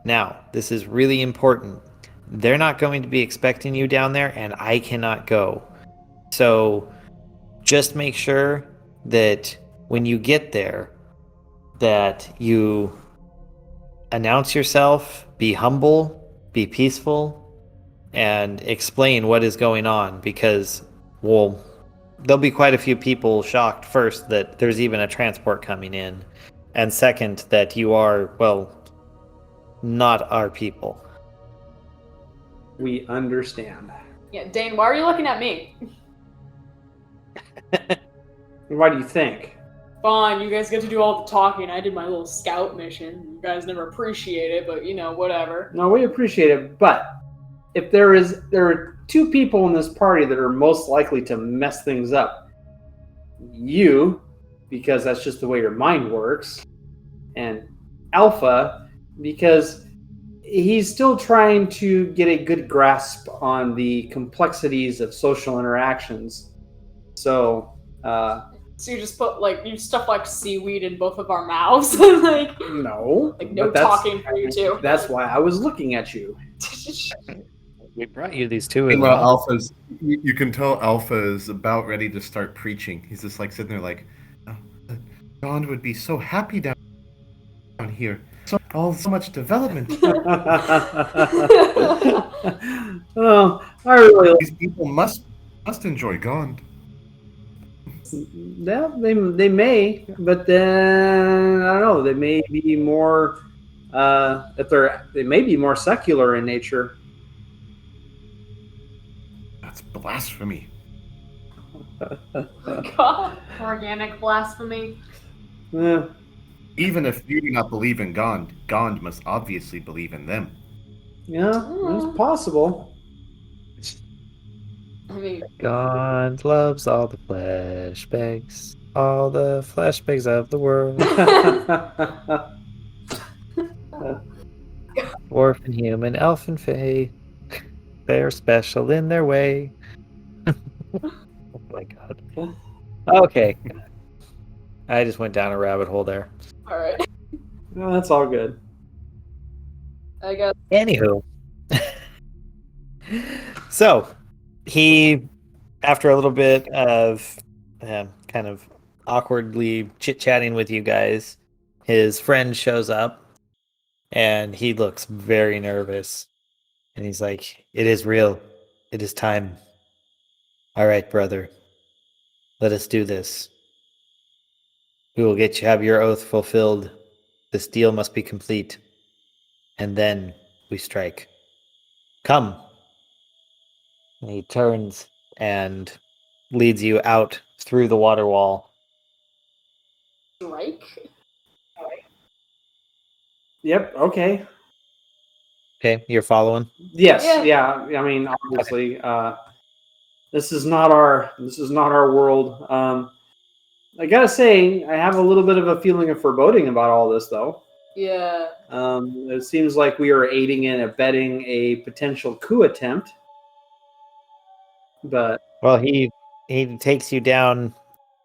Now, this is really important. They're not going to be expecting you down there, and I cannot go. So just make sure that when you get there, that you announce yourself, be humble, be peaceful, and explain what is going on, because, well, there'll be quite a few people shocked, first, that there's even a transport coming in, and second, that you are, well, not our people. We understand. Yeah, Dane, why are you looking at me? Why do you think? Fine, you guys get to do all the talking. I did my little scout mission. You guys never appreciate it, but whatever. No, we appreciate it, but if there are two people in this party that are most likely to mess things up. You, because that's just the way your mind works, and Alpha, because he's still trying to get a good grasp on the complexities of social interactions. So, So you just put you stuff like seaweed in both of our mouths, like no, no talking for you two. That's why I was looking at you. We brought you these two. Meanwhile, Alpha's, you can tell Alpha is about ready to start preaching. He's just like sitting there like, oh, John would be so happy down here. So much development. Oh, I really These people must enjoy Gond. Yeah, they may, but then I don't know. They may be more they may be more secular in nature. That's blasphemy. God. Organic blasphemy. Yeah. Even if you do not believe in Gond, Gond must obviously believe in them. Yeah, it's possible. I mean, God loves all the flesh bags, all the flesh bags of the world. Dwarf and human, elf and fae, they're special in their way. Oh my god. Okay. I just went down a rabbit hole there. all right. No, that's all good. I guess. Anywho. So, he, after a little bit of kind of awkwardly chit-chatting with you guys, his friend shows up, and he looks very nervous. And he's like, "It is real. It is time. All right, brother. Let us do this. We will get you have your oath fulfilled. This deal must be complete. And then we strike. Come." And he turns and leads you out through the water wall. Strike? Yep. Okay. Okay, you're following? Yes. Yeah. Yeah. I mean, obviously, this is not our world. I gotta say, I have a little bit of a feeling of foreboding about all this, though. Yeah. It seems like we are aiding and abetting a potential coup attempt. But Well, he takes you down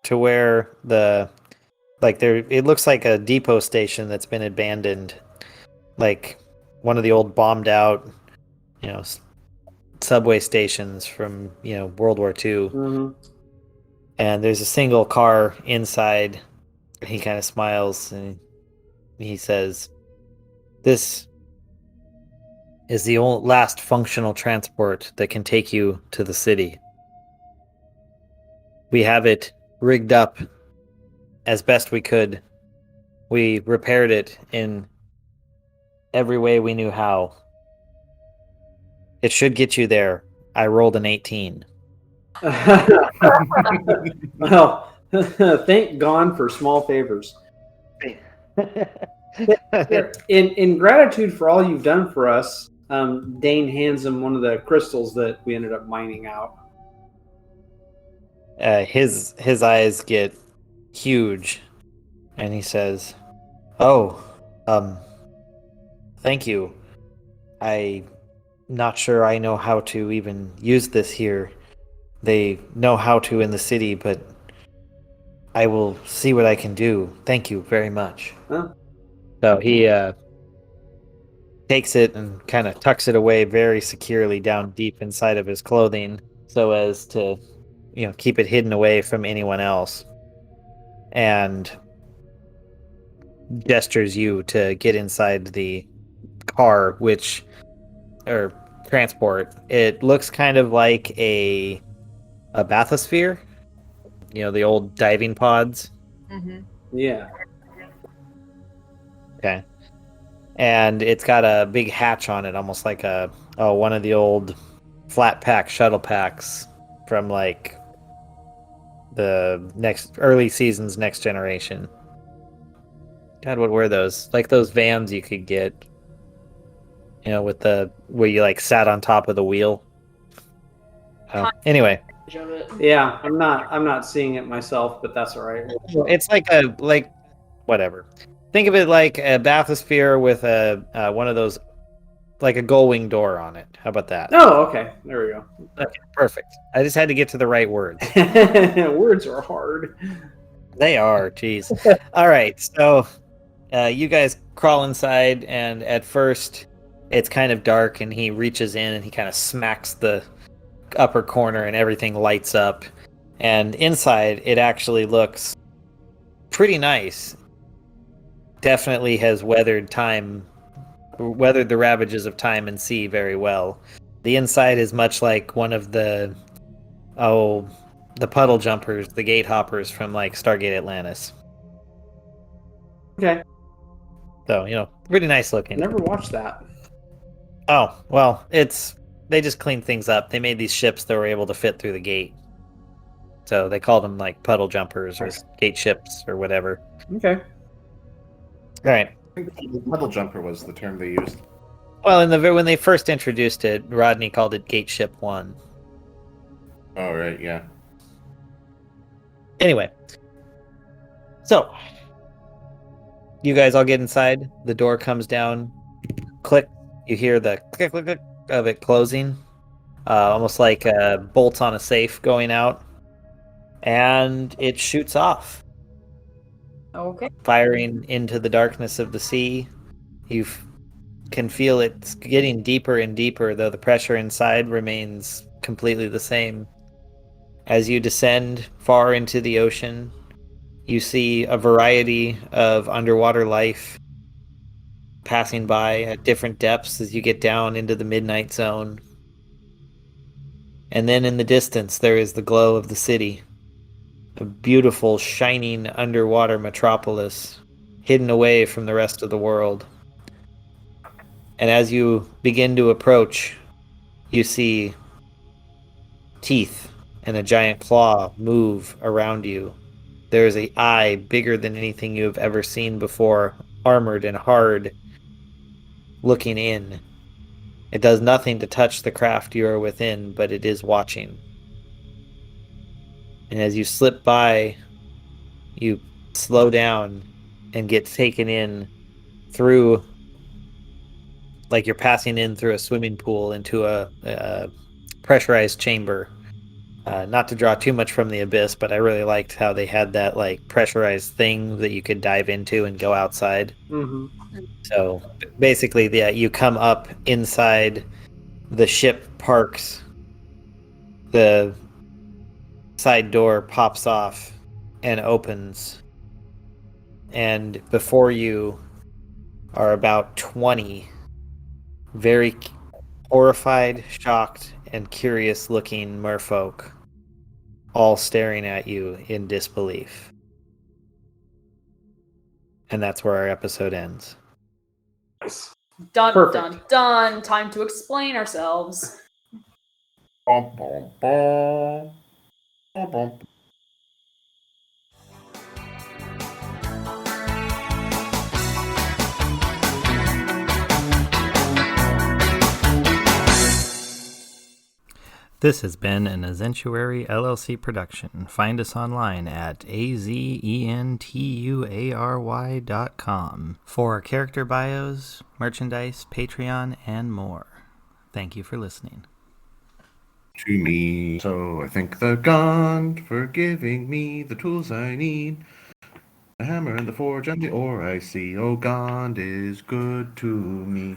to where it looks like a depot station that's been abandoned, like one of the old bombed out, subway stations from World War II. mm-hmm. And there's a single car inside. He kind of smiles and he says, "This is the last functional transport that can take you to the city. We have it rigged up as best we could. We repaired it in every way we knew how. It should get you there. I rolled an 18. Well, thank God for small favors. In gratitude for all you've done for us, Dane hands him one of the crystals that we ended up mining out. His eyes get huge, and he says, "Oh, thank you. I'm not sure I know how to even use this here. They know how to in the city, but I will see what I can do. Thank you very much. Huh? So he takes it and kind of tucks it away very securely down deep inside of his clothing so as to, keep it hidden away from anyone else. And gestures you to get inside the car, or transport. It looks kind of like a bathysphere, the old diving pods. Mm-hmm. Yeah. Okay. And it's got a big hatch on it, almost like one of the old flat pack shuttle packs from like the early seasons Next Generation. God, what were those? Like those vans you could get, with where you like sat on top of the wheel. Oh, anyway, Of it. Yeah, I'm not seeing it myself, but that's all right. it's like whatever. Think of it like a bathysphere with a one of those, like a gull-wing door on it. How about that? Oh, okay. There we go. Okay, perfect. I just had to get to the right words. Words are hard. They are, jeez. All right, so you guys crawl inside, and at first it's kind of dark, and he reaches in and he kind of smacks the upper corner, and everything lights up. And inside, it actually looks pretty nice. Definitely has weathered the ravages of time and sea very well. The inside is much like one of the puddle jumpers, the gate hoppers from like Stargate Atlantis. Okay. So, pretty nice looking. Never watched that. Oh, well, they just cleaned things up. They made these ships that were able to fit through the gate. So they called them like puddle jumpers or gate ships or whatever. Okay. All right. I think the puddle jumper was the term they used. Well, when they first introduced it, Rodney called it Gate Ship 1. Oh, right, yeah. Anyway. So, you guys all get inside. The door comes down. Click. You hear the click, click, click of it closing. Almost like bolts on a safe going out. And it shoots off, Okay. firing into the darkness of the sea. You can feel it's getting deeper and deeper, though the pressure inside remains completely the same. As you descend far into the ocean, you see a variety of underwater life passing by at different depths as you get down into the midnight zone. And then in the distance, there is the glow of the city. A beautiful, shining underwater metropolis, hidden away from the rest of the world. And as you begin to approach, you see teeth and a giant claw move around you. There is an eye bigger than anything you have ever seen before, armored and hard, looking in. It does nothing to touch the craft you are within, but it is watching. And as you slip by, you slow down and get taken in through, like you're passing in through a swimming pool into a pressurized chamber. Not to draw too much from the abyss, but I really liked how they had that like pressurized thing that you could dive into and go outside. Mm-hmm. So basically, you come up inside the ship, parks, the side door pops off and opens, and before you are about 20 very horrified, shocked, and curious looking merfolk, all staring at you in disbelief. And that's where our episode ends. Dun, Perfect. dun, dun. Time to explain ourselves. Bum, bum, bum. Bum, bum. This has been an Azentuary LLC production. Find us online at azentuary.com for our character bios, merchandise, Patreon, and more. Thank you for listening. to me. So I thank the Gond for giving me the tools I need. The hammer and the forge and the ore I see. Oh, Gond is good to me.